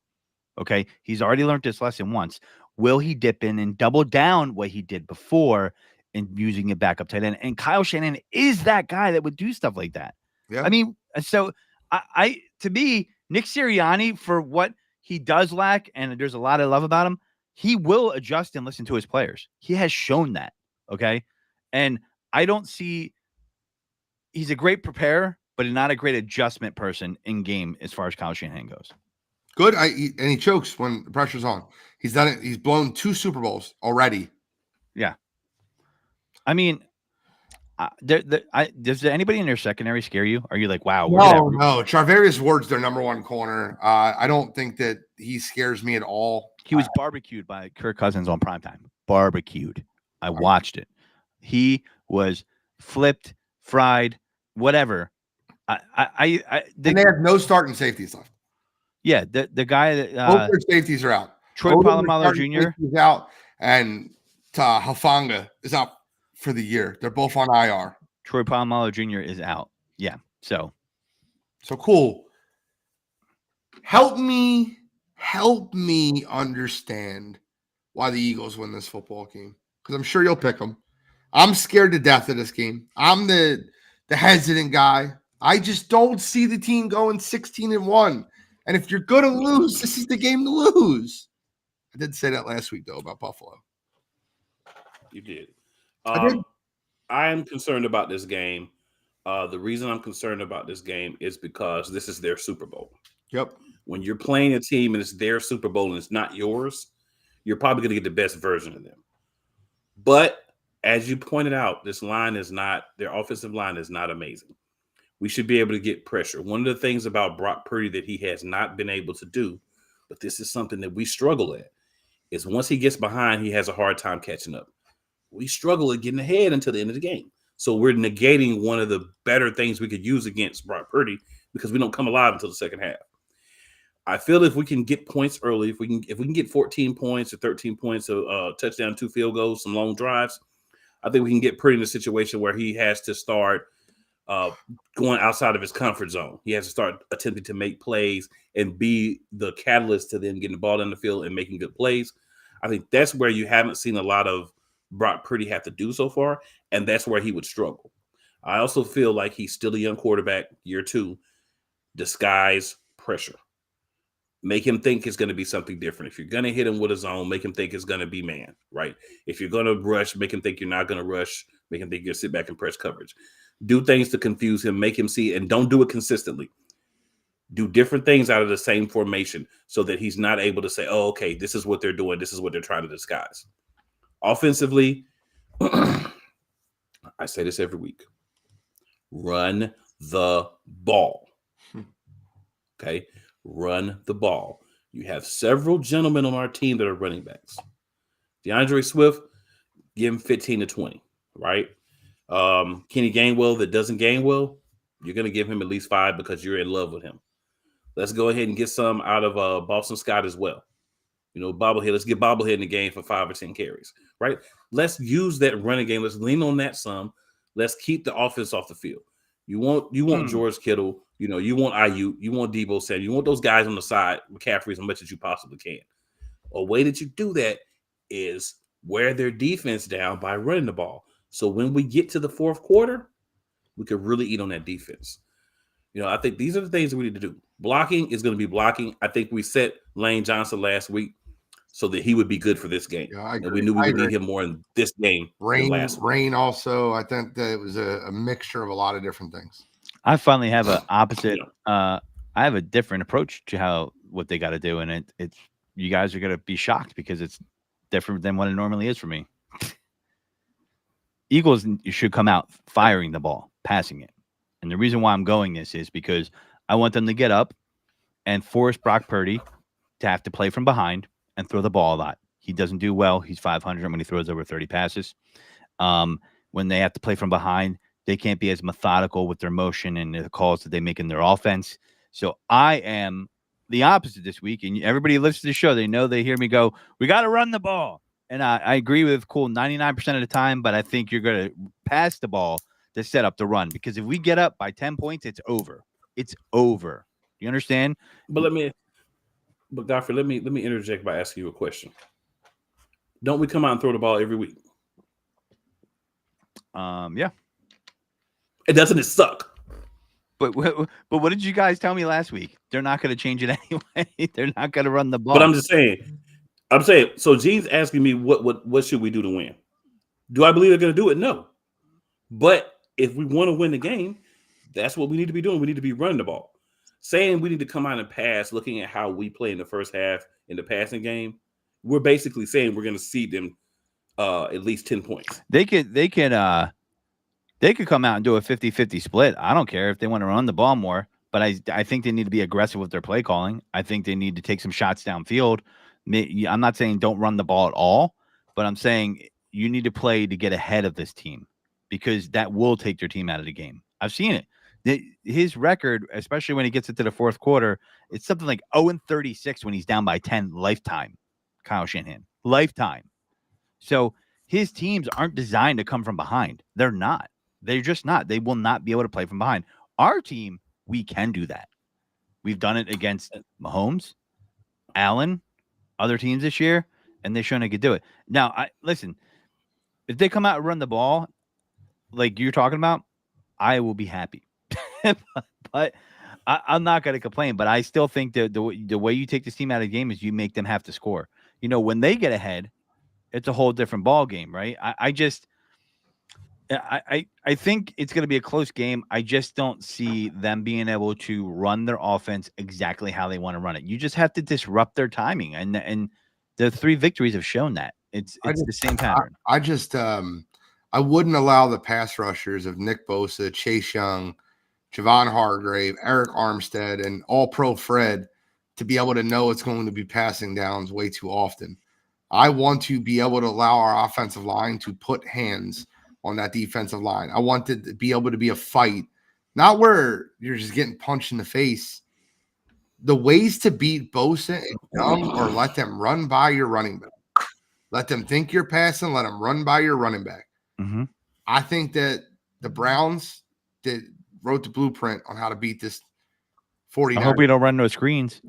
[SPEAKER 2] Okay, he's already learned this lesson once. Will he dip in and double down what he did before in using a backup tight end? And Kyle Shanahan is that guy that would do stuff like that. Yeah. I mean, so I to me, Nick Sirianni, for what he does lack, and there's a lot I love about him, he will adjust and listen to his players. He has shown that. Okay, and I don't see. He's a great preparer, but not a great adjustment person in game as far as Kyle Shanahan goes.
[SPEAKER 1] Good. And he chokes when the pressure's on. He's done it. He's blown 2 Super Bowls already.
[SPEAKER 2] Yeah. I mean, does anybody in their secondary scare you? Are you like, wow?
[SPEAKER 1] No. Charvarius Ward's their number 1 corner. I don't think that he scares me at all.
[SPEAKER 2] He was barbecued by Kirk Cousins on primetime. Barbecued. I watched it. He was flipped, fried, whatever.
[SPEAKER 1] And they have no starting safeties left.
[SPEAKER 2] Yeah, the guy that
[SPEAKER 1] both their safeties are out.
[SPEAKER 2] Troy Polamalu Jr.
[SPEAKER 1] is out, and Hufanga is out for the year. They're both on IR.
[SPEAKER 2] Troy Polamalu Jr. is out. Yeah, so
[SPEAKER 1] cool. Help me understand why the Eagles win this football game, because I'm sure you'll pick them. I'm scared to death of this game. I'm the hesitant guy. I just don't see the team going 16-1. And if you're going to lose, this is the game to lose. I did say that last week, though, about Buffalo.
[SPEAKER 3] You did. I am concerned about this game. The reason I'm concerned about this game is because this is their Super Bowl.
[SPEAKER 1] Yep.
[SPEAKER 3] When you're playing a team and it's their Super Bowl and it's not yours, you're probably going to get the best version of them. But as you pointed out, their offensive line is not amazing. We should be able to get pressure. One of the things about Brock Purdy that he has not been able to do, but this is something that we struggle at, is once he gets behind, he has a hard time catching up. We struggle at getting ahead until the end of the game. So we're negating one of the better things we could use against Brock Purdy because we don't come alive until the second half. I feel if we can get points early, if we can get 14 points or 13 points, a touchdown, 2 field goals, some long drives, I think we can get Purdy in a situation where he has to start going outside of his comfort zone. He has to start attempting to make plays and be the catalyst to them getting the ball in the field and making good plays. I think that's where you haven't seen a lot of Brock Purdy have to do so far, and that's where he would struggle. I also feel like he's still a young quarterback, year 2. Disguise pressure. Make him think it's going to be something different. If you're going to hit him with a zone, make him think it's going to be man, right? If you're going to rush, make him think you're not going to rush. Make him think you're going to sit back and press coverage. Do things to confuse him, make him see, and don't do it consistently. Do different things out of the same formation so that he's not able to say, oh, okay, this is what they're doing. This is what they're trying to disguise. Offensively, I say this every week. Run the ball. Okay? run the ball. You have several gentlemen on our team that are running backs. DeAndre Swift, give him 15 to 20, right? Kenny Gainwell that doesn't gain well, you're going to give him at least 5 because you're in love with him. Let's go ahead and get some out of Boston Scott as well. Bobblehead. Let's get Bobblehead in the game for 5 or 10 carries, right? Let's use that running game. Let's lean on that some. Let's keep the offense off the field. You want George Kittle. You want Ayuk. You want Debo Samuel. You want those guys on the side, McCaffrey, as much as you possibly can. A way that you do that is wear their defense down by running the ball. So when we get to the fourth quarter, we could really eat on that defense. I think these are the things that we need to do. Blocking is going to be blocking. I think we set Lane Johnson last week so that he would be good for this game.
[SPEAKER 1] Yeah, I agree.
[SPEAKER 3] And we knew we would need him more in this game than last week.
[SPEAKER 1] Rain also. I think that it was a mixture of a lot of different things.
[SPEAKER 2] I finally have an opposite. I have a different approach to what they got to do, and it's you guys are going to be shocked because it's different than what it normally is for me. Eagles should come out firing the ball, passing it. And the reason why I'm going this is because I want them to get up and force Brock Purdy to have to play from behind and throw the ball a lot. He doesn't do well. He's 500 when he throws over 30 passes. When they have to play from behind, they can't be as methodical with their motion and the calls that they make in their offense. So I am the opposite this week. And everybody who listens to the show, they hear me go, we got to run the ball. And I agree with Cool 99% of the time, but I think you're going to pass the ball to set up the run. Because if we get up by 10 points, it's over. It's over. You understand?
[SPEAKER 3] But Godfrey, let me interject by asking you a question. Don't we come out and throw the ball every week?
[SPEAKER 2] Yeah.
[SPEAKER 3] And doesn't it suck?
[SPEAKER 2] But what did you guys tell me last week? They're not going to change it anyway. They're not going to run the ball.
[SPEAKER 3] But I'm just saying. So Gene's asking me what should we do to win? Do I believe they're going to do it? No. But if we want to win the game, that's what we need to be doing. We need to be running the ball. Saying we need to come out and pass, looking at how we play in the first half in the passing game, we're basically saying we're going to cede them at least 10 points.
[SPEAKER 2] They could come out and do a 50-50 split. I don't care if they want to run the ball more, but I think they need to be aggressive with their play calling. I think they need to take some shots downfield. I'm not saying don't run the ball at all, but I'm saying you need to play to get ahead of this team because that will take your team out of the game. I've seen it. His record, especially when he gets into the fourth quarter, it's something like 0-36 when he's down by 10 lifetime. Kyle Shanahan, lifetime. So his teams aren't designed to come from behind. They're not. They're just not. They will not be able to play from behind. Our team, we can do that. We've done it against Mahomes, Allen, other teams this year, and they've shown they could do it. Now, listen, if they come out and run the ball like you're talking about, I will be happy. But I'm not going to complain. But I still think that the way you take this team out of the game is you make them have to score. When they get ahead, it's a whole different ball game, right? I think it's going to be a close game. I just don't see them being able to run their offense exactly how they want to run it. You just have to disrupt their timing, and the 3 victories have shown that it's the same pattern.
[SPEAKER 1] I wouldn't allow the pass rushers of Nick Bosa, Chase Young, Javon Hargrave, Eric Armstead, and All-Pro Fred to be able to know it's going to be passing downs way too often. I want to be able to allow our offensive line to put hands on that defensive line. I want it to be able to be a fight, not where you're just getting punched in the face. The ways to beat Bosa and Young or let them run by your running back. Let them think you're passing, let them run by your running back.
[SPEAKER 2] Mm-hmm.
[SPEAKER 1] I think that the Browns wrote the blueprint on how to beat this 49ers.
[SPEAKER 2] I hope we don't run no screens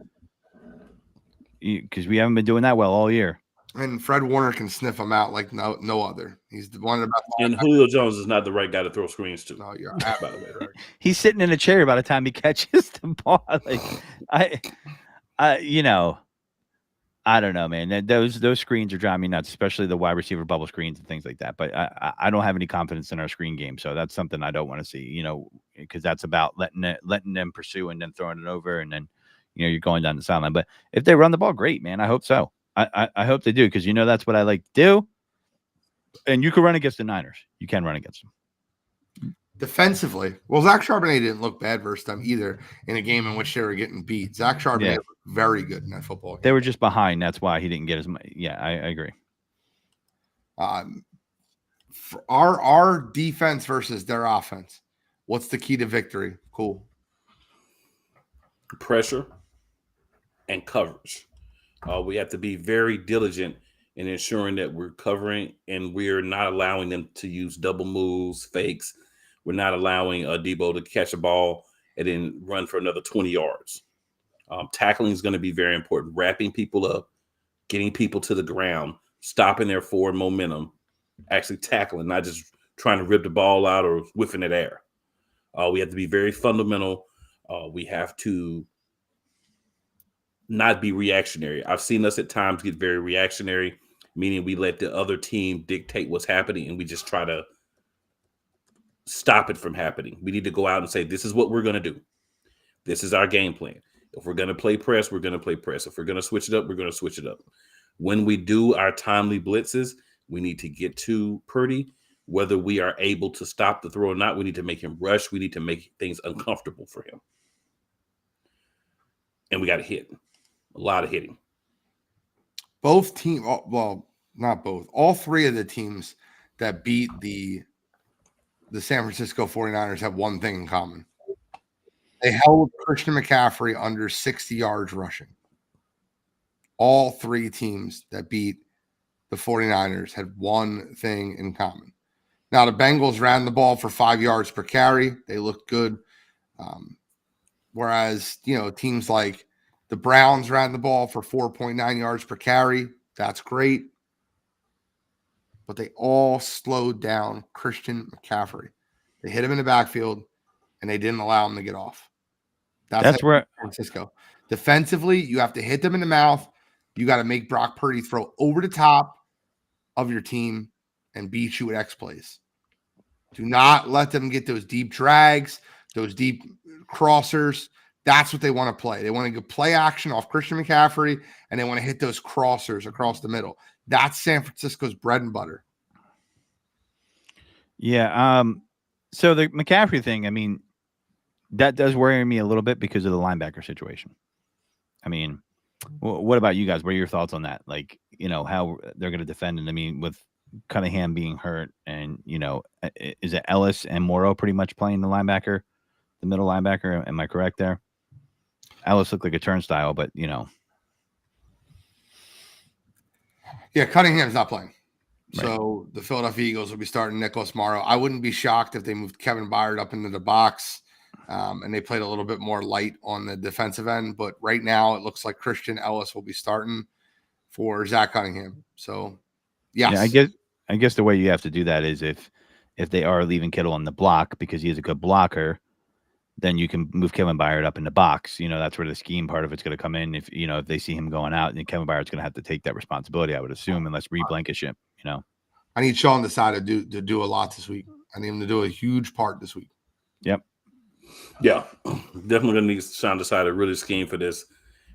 [SPEAKER 2] because we haven't been doing that well all year.
[SPEAKER 1] And Fred Warner can sniff them out like no other. He's the one about.
[SPEAKER 3] And Julio Jones is not the right guy to throw screens to.
[SPEAKER 1] No, you're by the way, right?
[SPEAKER 2] He's sitting in a chair by the time he catches the ball. Like I don't know, man. Those screens are driving me nuts, especially the wide receiver bubble screens and things like that. But I don't have any confidence in our screen game, so that's something I don't want to see. Because that's about letting them pursue and then throwing it over, and then you're going down the sideline. But if they run the ball, great, man. I hope so. I hope they do because that's what I like to do. And you can run against the Niners. You can run against them.
[SPEAKER 1] Defensively, well, Zach Charbonnet didn't look bad versus them either in a game in which they were getting beat. Zach Charbonnet looked very good in that football game.
[SPEAKER 2] They were just behind. That's why he didn't get as much. Yeah, I agree.
[SPEAKER 1] For our defense versus their offense, what's the key to victory? Cool.
[SPEAKER 3] Pressure and coverage. We have to be very diligent in ensuring that we're covering and we're not allowing them to use double moves, fakes. We're not allowing Debo to catch a ball and then run for another 20 yards. Tackling is going to be very important. Wrapping people up, getting people to the ground, stopping their forward momentum, actually tackling, not just trying to rip the ball out or whiffing it air. We have to be very fundamental. We have to not be reactionary. I've seen us at times get very reactionary, meaning we let the other team dictate what's happening and we just try to stop it from happening. We need to go out and say, this is what we're going to do. This is our game plan. If we're going to play press, we're going to play press. If we're going to switch it up, we're going to switch it up. When we do our timely blitzes, we need to get to Purdy. Whether we are able to stop the throw or not, we need to make him rush. We need to make things uncomfortable for him. And we got to hit. A lot of hitting.
[SPEAKER 1] Both teams, well, not both. All three of the teams that beat the San Francisco 49ers have one thing in common. They held Christian McCaffrey under 60 yards rushing. All three teams that beat the 49ers had one thing in common. Now, the Bengals ran the ball for 5 yards per carry. They looked good. Whereas, teams like the Browns ran the ball for 4.9 yards per carry. That's great. But they all slowed down Christian McCaffrey. They hit him in the backfield, and they didn't allow him to get off.
[SPEAKER 2] That's where
[SPEAKER 1] San Francisco. Defensively, you have to hit them in the mouth. You got to make Brock Purdy throw over the top of your team and beat you at X plays. Do not let them get those deep drags, those deep crossers. That's what they want to play. They want to get play action off Christian McCaffrey, and they want to hit those crossers across the middle. That's San Francisco's bread and butter.
[SPEAKER 2] Yeah. So the McCaffrey thing, I mean, that does worry me a little bit because of the linebacker situation. I mean, what about you guys? What are your thoughts on that? Like, how they're going to defend it. I mean, with Cunningham being hurt and, is it Ellis and Morrow pretty much playing the linebacker, the middle linebacker? Am I correct there? Ellis looked like a turnstile, but,
[SPEAKER 1] Yeah, Cunningham's not playing. Right. So the Philadelphia Eagles will be starting Nicholas Morrow. I wouldn't be shocked if they moved Kevin Byard up into the box and they played a little bit more light on the defensive end. But right now it looks like Christian Ellis will be starting for Zach Cunningham. So, yes.
[SPEAKER 2] Yeah, I guess the way you have to do that is if they are leaving Kittle on the block because he is a good blocker, then you can move Kevin Byard up in the box. That's where the scheme part of it's going to come in. If they see him going out, then Kevin Byard's going to have to take that responsibility, I would assume, unless Blankenship.
[SPEAKER 1] I need Sean Desai to do a lot this week. I need him to do a huge part this week.
[SPEAKER 2] Yep.
[SPEAKER 3] Yeah, definitely going to need Sean Desai to really scheme for this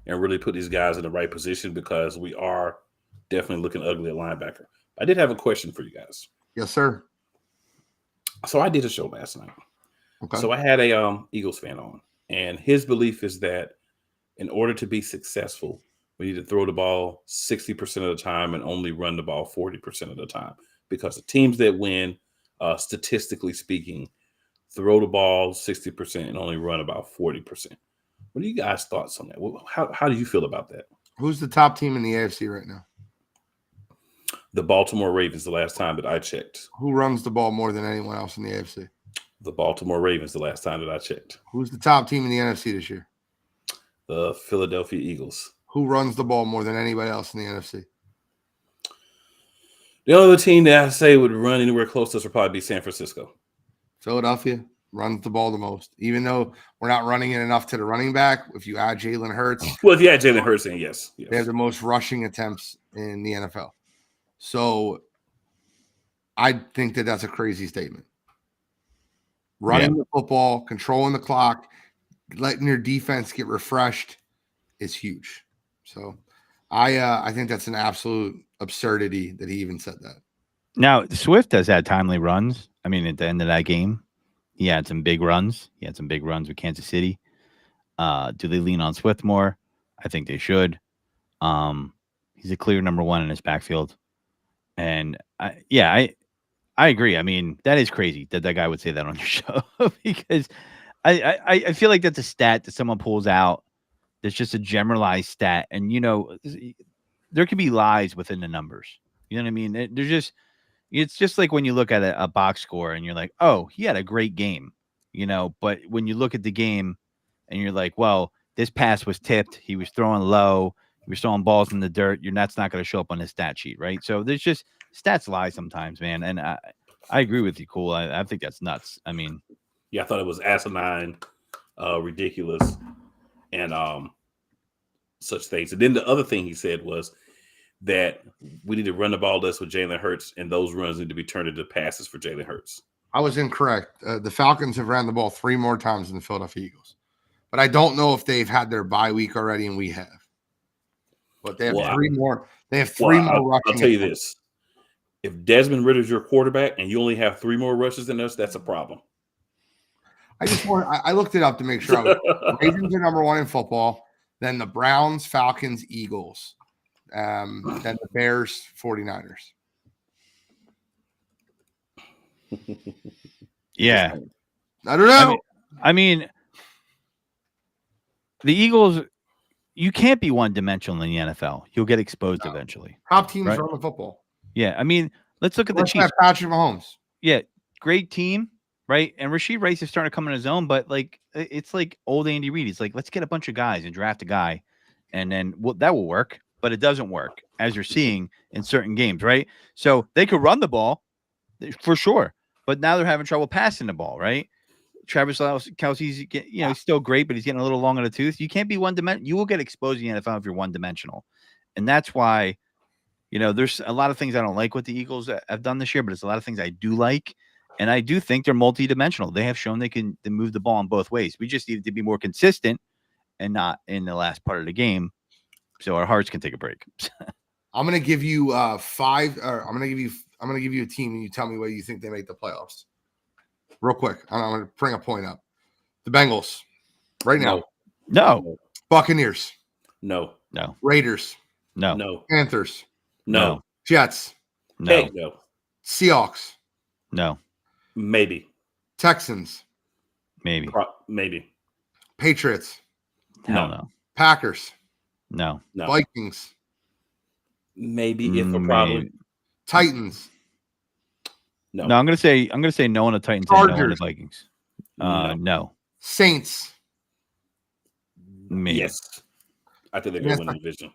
[SPEAKER 3] and really put these guys in the right position because we are definitely looking ugly at linebacker. I did have a question for you guys.
[SPEAKER 1] Yes, sir.
[SPEAKER 3] So I did a show last night.
[SPEAKER 1] Okay.
[SPEAKER 3] So I had a Eagles fan on, and his belief is that in order to be successful, we need to throw the ball 60% of the time and only run the ball 40% of the time because the teams that win, statistically speaking, throw the ball 60% and only run about 40%. What are you guys' thoughts on that? How do you feel about that?
[SPEAKER 1] Who's the top team in the AFC right now?
[SPEAKER 3] The Baltimore Ravens, the last time that I checked.
[SPEAKER 1] Who runs the ball more than anyone else in the AFC?
[SPEAKER 3] The Baltimore Ravens, the last time that I checked.
[SPEAKER 1] Who's the top team in the NFC this year?
[SPEAKER 3] The Philadelphia Eagles.
[SPEAKER 1] Who runs the ball more than anybody else in the NFC?
[SPEAKER 3] The only team that I say would run anywhere close to us would probably be San Francisco.
[SPEAKER 1] Philadelphia runs the ball the most, even though we're not running it enough to the running back. If you add Jalen Hurts.
[SPEAKER 3] Well, if you add Jalen Hurts in, yes.
[SPEAKER 1] They have the most rushing attempts in the NFL. So I think that that's a crazy statement. Running the football, controlling the clock, letting your defense get refreshed is huge. So I think that's an absolute absurdity that he even said that.
[SPEAKER 2] Now, Swift has had timely runs. I mean, at the end of that game, He had some big runs. He had some big runs with Kansas City. Do they lean on Swift more? I think they should. He's a clear number one in his backfield. And I agree. I mean, that is crazy that guy would say that on your show because I feel like that's a stat that someone pulls out. That's just a generalized stat. And, there can be lies within the numbers. You know what I mean? It's just like when you look at a box score and you're like, oh, he had a great game, but when you look at the game and you're like, well, this pass was tipped. He was throwing low. He was throwing balls in the dirt. That's not going to show up on his stat sheet, right? So there's just stats lie sometimes, man. And I agree with you, Cool. I think that's nuts. I mean,
[SPEAKER 3] yeah, I thought it was asinine, ridiculous, and such things. And then the other thing he said was that we need to run the ball less with Jalen Hurts, and those runs need to be turned into passes for Jalen Hurts.
[SPEAKER 1] I was incorrect. The Falcons have ran the ball 3 more times than the Philadelphia Eagles. But I don't know if they've had their bye week already, and we have. But they have 3 more. They have 3 more rushing.
[SPEAKER 3] I'll tell you this. If Desmond Ritter's your quarterback and you only have 3 more rushes than us, that's a problem.
[SPEAKER 1] I looked it up to make sure. Ravens are number 1 in football. Then the Browns, Falcons, Eagles. Then the Bears, 49ers.
[SPEAKER 2] Yeah.
[SPEAKER 1] I don't know.
[SPEAKER 2] I mean, the Eagles, you can't be one-dimensional in the NFL. You'll get exposed eventually.
[SPEAKER 1] Top teams run the football.
[SPEAKER 2] Yeah, I mean, let's look at the Chiefs.
[SPEAKER 1] Patrick Mahomes.
[SPEAKER 2] Yeah, great team, right? And Rashid Rice is starting to come in his own, but it's like old Andy Reid. He's like, let's get a bunch of guys and draft a guy, and then that will work. But it doesn't work, as you're seeing in certain games, right? So they could run the ball for sure, but now they're having trouble passing the ball, right? Travis Kelce's, he's still great, but he's getting a little long on the tooth. You can't be one-dimensional. You will get exposed in the NFL if you're one-dimensional. And that's why, there's a lot of things I don't like what the Eagles have done this year, but it's a lot of things I do like. And I do think they're multi-dimensional. They have shown they can move the ball in both ways. We just need to be more consistent and not in the last part of the game so our hearts can take a break.
[SPEAKER 1] I'm going to give you 5 – I'm going to give you a team, and you tell me whether you think they make the playoffs. Real quick, I'm going to bring a point up. The Bengals, right now.
[SPEAKER 2] No.
[SPEAKER 1] Buccaneers.
[SPEAKER 3] No.
[SPEAKER 1] Raiders.
[SPEAKER 3] No.
[SPEAKER 1] Panthers.
[SPEAKER 3] No.
[SPEAKER 1] Jets.
[SPEAKER 2] No.
[SPEAKER 3] Heck no.
[SPEAKER 1] Seahawks.
[SPEAKER 2] No.
[SPEAKER 3] Maybe.
[SPEAKER 1] Texans.
[SPEAKER 2] Maybe.
[SPEAKER 3] Maybe.
[SPEAKER 1] Patriots.
[SPEAKER 2] Hell no.
[SPEAKER 1] Packers.
[SPEAKER 2] No.
[SPEAKER 1] Vikings.
[SPEAKER 3] Maybe, if or probably.
[SPEAKER 1] Titans.
[SPEAKER 3] No.
[SPEAKER 2] I'm gonna say no on the Titans and no on the Vikings. No.
[SPEAKER 1] Saints.
[SPEAKER 2] Maybe.
[SPEAKER 3] Yes. I think they're going to win the division.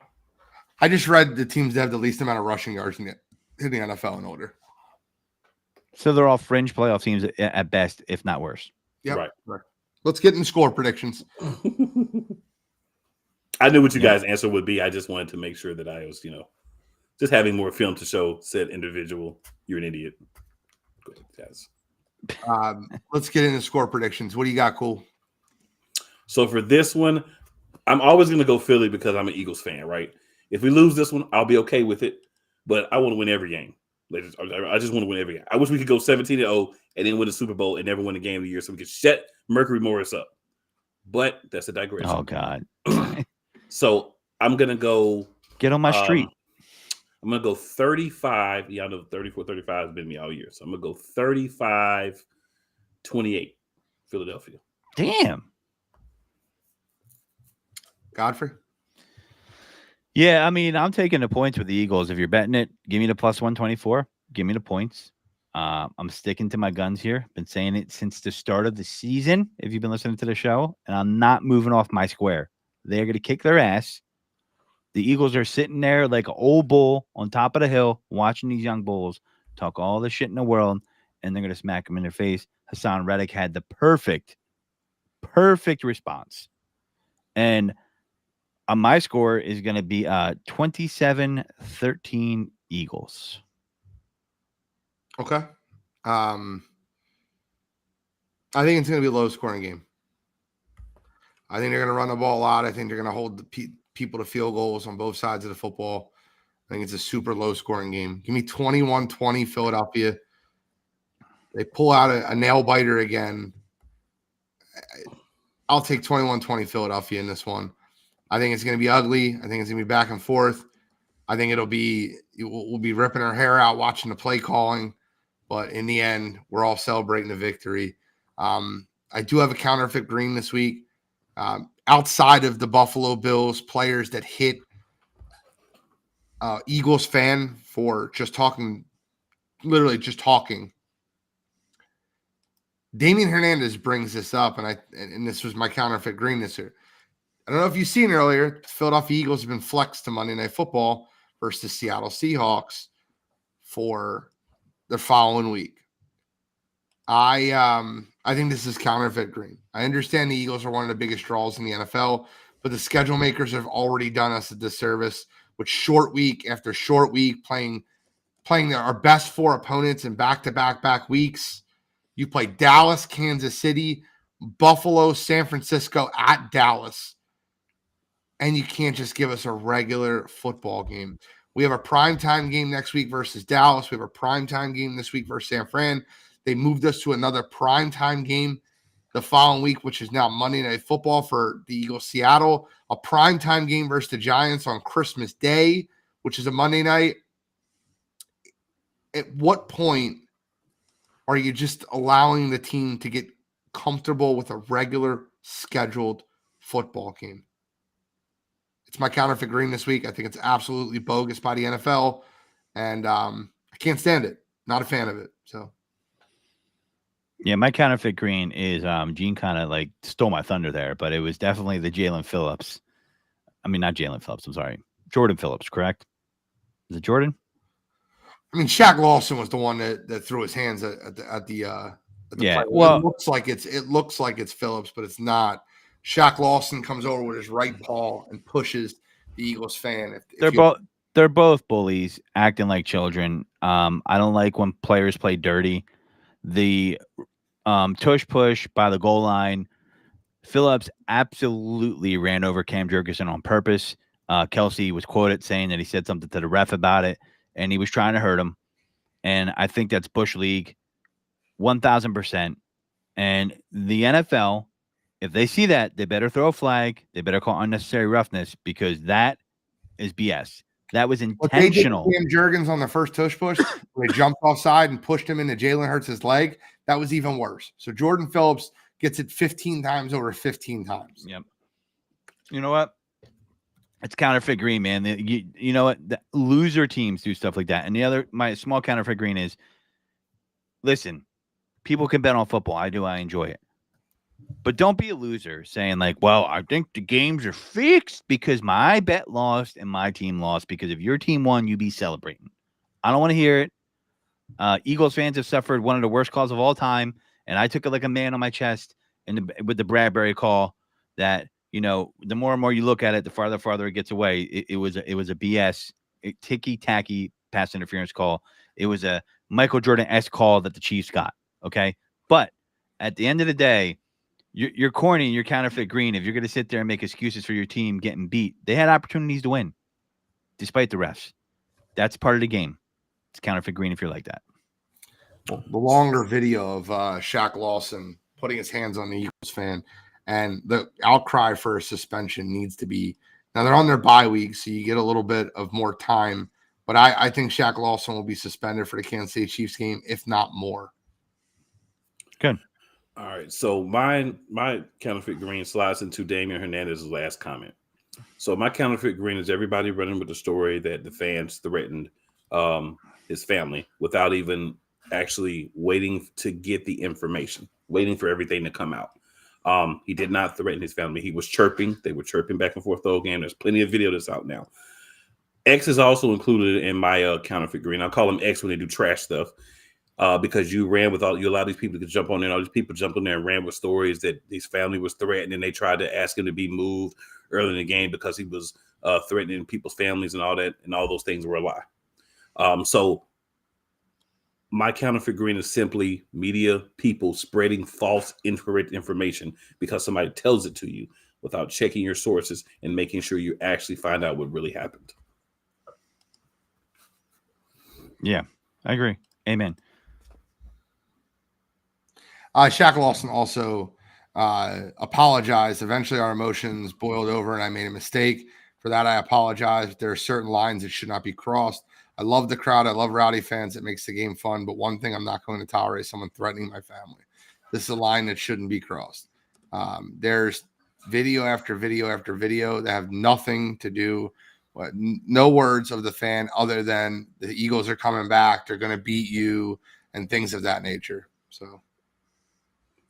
[SPEAKER 1] I just read the teams that have the least amount of rushing yards in the NFL in order.
[SPEAKER 2] So they're all fringe playoff teams at best, if not worse.
[SPEAKER 1] Yeah. Right. Let's get in score predictions.
[SPEAKER 3] I knew what you guys' answer would be. I just wanted to make sure that I was, just having more film to show said individual. You're an idiot. Go ahead, guys.
[SPEAKER 1] Let's get into score predictions. What do you got, Cool?
[SPEAKER 3] So for this one, I'm always going to go Philly because I'm an Eagles fan, right? If we lose this one, I'll be okay with it. But I want to win every game. I just want to win every game. I wish we could go 17-0 and then win the Super Bowl and never win a game of the year so we could shut Mercury Morris up. But that's a digression.
[SPEAKER 2] Oh, God.
[SPEAKER 3] So I'm going to go.
[SPEAKER 2] Get on my street.
[SPEAKER 3] I'm going to go 35. Yeah, I know 34-35 has been me all year. So I'm going to go 35-28 Philadelphia.
[SPEAKER 2] Damn.
[SPEAKER 1] Godfrey?
[SPEAKER 2] Yeah, I mean, I'm taking the points with the Eagles. If you're betting it, give me the plus 124. Give me the points. I'm sticking to my guns here. Been saying it since the start of the season, if you've been listening to the show, and I'm not moving off my square. They're going to kick their ass. The Eagles are sitting there like an old bull on top of the hill watching these young bulls talk all the shit in the world, and they're going to smack them in their face. Hassan Reddick had the perfect response. And my score is going to be 27-13 Eagles.
[SPEAKER 1] Okay. I think it's going to be a low-scoring game. I think they're going to run the ball a lot. I think they're going to hold the people to field goals on both sides of the football. I think it's a super low-scoring game. Give me 21-20 Philadelphia. They pull out a nail-biter again. I'll take 21-20 Philadelphia in this one. I think it's going to be ugly. I think it's going to be back and forth. I think we'll be ripping our hair out watching the play calling. But in the end, we're all celebrating the victory. I do have a counterfeit green this week. Outside of the Buffalo Bills players that hit Eagles fan for just talking, literally just talking. Damian Hernandez brings this up, and this was my counterfeit green this year. I don't know if you've seen earlier, the Philadelphia Eagles have been flexed to Monday Night Football versus the Seattle Seahawks for the following week. I think this is counterfeit green. I understand the Eagles are one of the biggest draws in the NFL, but the schedule makers have already done us a disservice with short week after short week playing our best four opponents in back-to-back weeks. You play Dallas, Kansas City, Buffalo, San Francisco at Dallas, and you can't just give us a regular football game. We have a primetime game next week versus Dallas. We have a primetime game this week versus San Fran. They moved us to another primetime game the following week, which is now Monday Night Football for the Eagles Seattle. A primetime game versus the Giants on Christmas Day, which is a Monday night. At what point are you just allowing the team to get comfortable with a regular scheduled football game? It's my counterfeit green this week. I think it's absolutely bogus by the NFL, and I can't stand it. Not a fan of it. So,
[SPEAKER 2] yeah, my counterfeit green is Gene kind of like stole my thunder there, but it was definitely the Jalen Phillips. I mean, not Jalen Phillips. I'm sorry, Jordan Phillips. Correct? Is it Jordan?
[SPEAKER 1] I mean, Shaq Lawson was the one that threw his hands at the
[SPEAKER 2] Yeah.
[SPEAKER 1] play.
[SPEAKER 2] Well,
[SPEAKER 1] it looks like it's Phillips, but it's not. Shaq Lawson comes over with his right paw and pushes the Eagles fan.
[SPEAKER 2] They're both bullies acting like children. I don't like when players play dirty. The tush push by the goal line. Phillips absolutely ran over Cam Jurgensen on purpose. Kelsey was quoted saying that he said something to the ref about it, and he was trying to hurt him. And I think that's Bush League, 1,000%. And the NFL, if they see that, they better throw a flag. They better call unnecessary roughness because that is BS. That was intentional.
[SPEAKER 1] What they did to Cam Jurgens on the first tush push, where they jumped offside and pushed him into Jalen Hurts' leg, that was even worse. So Jordan Phillips gets it 15 times over 15 times.
[SPEAKER 2] Yep. You know what? It's counterfeit green, man. You know what? The loser teams do stuff like that. And my small counterfeit green is, listen, people can bet on football. I do. I enjoy it. But don't be a loser saying like, well, I think the games are fixed because my bet lost and my team lost, because if your team won, you be celebrating. I don't want to hear it. Eagles fans have suffered one of the worst calls of all time, and I took it like a man on my chest with the Bradbury call that, you know, the more and more you look at it, the farther it gets away. It was a BS, ticky-tacky pass interference call. It was a Michael Jordan-esque call that the Chiefs got, okay? But at the end of the day, you're corny and you're counterfeit green if you're going to sit there and make excuses for your team getting beat. They had opportunities to win despite the refs. That's part of the game. It's counterfeit green if you're like that.
[SPEAKER 1] The longer video of Shaq Lawson putting his hands on the Eagles fan, and the outcry for a suspension needs to be. Now they're on their bye week, so you get a little bit of more time. But I think Shaq Lawson will be suspended for the Kansas City Chiefs game, if not more.
[SPEAKER 2] Good.
[SPEAKER 3] All right, so my counterfeit green slides into Damian Hernandez's last comment. So my counterfeit green is everybody running with the story that the fans threatened his family without even actually waiting to get the information, waiting for everything to come out. He did not threaten his family. He was chirping. They were chirping back and forth the whole game. There's plenty of video that's out now. X is also included in my counterfeit green. I'll call him X when they do trash stuff. Because you allow these people to jump on there. All these people jumped on there and ran with stories that his family was threatened, and they tried to ask him to be moved early in the game because he was threatening people's families and all that, and all those things were a lie. So my counterfeit green is simply media people spreading false, incorrect information because somebody tells it to you without checking your sources and making sure you actually find out what really happened.
[SPEAKER 2] Yeah, I agree. Amen.
[SPEAKER 1] Shaq Lawson also apologized. Eventually, our emotions boiled over, and I made a mistake. For that, I apologize. There are certain lines that should not be crossed. I love the crowd. I love rowdy fans. It makes the game fun. But one thing I'm not going to tolerate is someone threatening my family. This is a line that shouldn't be crossed. There's video after video after video that have nothing to do with no words of the fan other than the Eagles are coming back. They're going to beat you and things of that nature. So.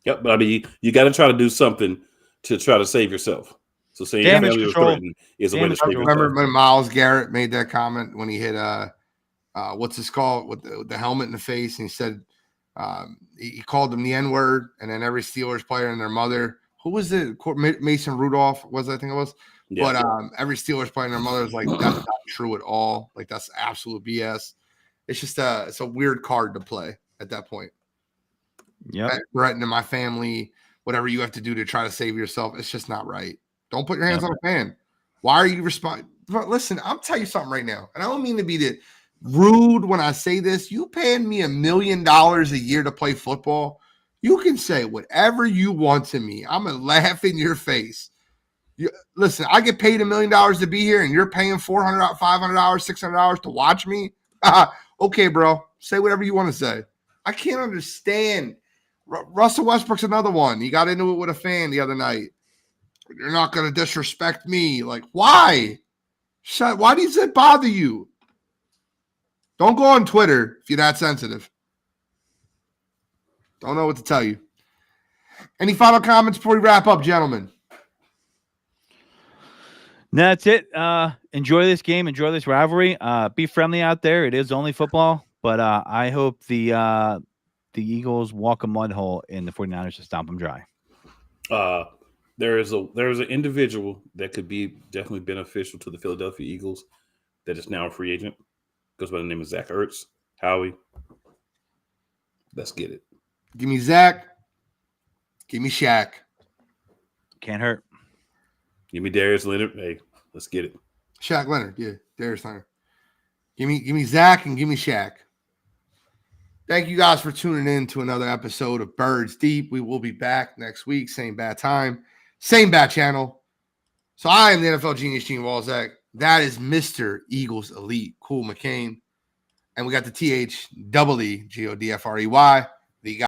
[SPEAKER 4] Yep, but I mean, you got to try to do something to try to save yourself. So saying your
[SPEAKER 2] Damage
[SPEAKER 4] family was
[SPEAKER 2] control.
[SPEAKER 4] threatened is a way to
[SPEAKER 2] Damage
[SPEAKER 4] save
[SPEAKER 2] control.
[SPEAKER 4] yourself.
[SPEAKER 1] Remember when Myles Garrett made that comment when he hit what's his call with the helmet in the face, and he said he called them the N-word, and then every Steelers player and their mother, who was it? Mason Rudolph was, I think it was.
[SPEAKER 4] Yeah.
[SPEAKER 1] But every Steelers player and their mother was like, that's not true at all. Like, that's absolute BS. It's just it's a weird card to play at that point.
[SPEAKER 2] Yep.
[SPEAKER 1] Threatening my family, whatever you have to do to try to save yourself, it's just not right. Don't put your hands on a fan. Why are you responding? Listen, I'll tell you something right now, and I don't mean to be rude when I say this. You paying me $1 million a year to play football, you can say whatever you want to me. I'm going to laugh in your face. Listen, I get paid $1 million to be here, and you're paying $400, $500, $600 to watch me? Okay, bro. Say whatever you want to say. I can't understand. Russell Westbrook's another one. He got into it with a fan the other night. You're not going to disrespect me. Like, why? Why does it bother you? Don't go on Twitter if you're that sensitive. Don't know what to tell you. Any final comments before we wrap up, gentlemen?
[SPEAKER 2] No, that's it. Enjoy this game. Enjoy this rivalry. Be friendly out there. It is only football, but I hope the Eagles walk a mud hole in the 49ers to stomp them dry.
[SPEAKER 4] There's an individual that could be definitely beneficial to the Philadelphia Eagles that is now a free agent. Goes by the name of Zach Ertz. Howie, let's get it.
[SPEAKER 1] Give me Zach. Give me Shaq.
[SPEAKER 2] Can't hurt.
[SPEAKER 4] Give me Darius Leonard. Hey, let's get it.
[SPEAKER 1] Shaq Leonard. Yeah, Darius Leonard. Give me Zach and give me Shaq. Thank you guys for tuning in to another episode of Birds Deep. We will be back next week. Same bad time. Same bad channel. So I am the NFL Genius, Gene Walzak. That is Mr. Eagles Elite, Cool McCain. And we got the THEE, Godfrey.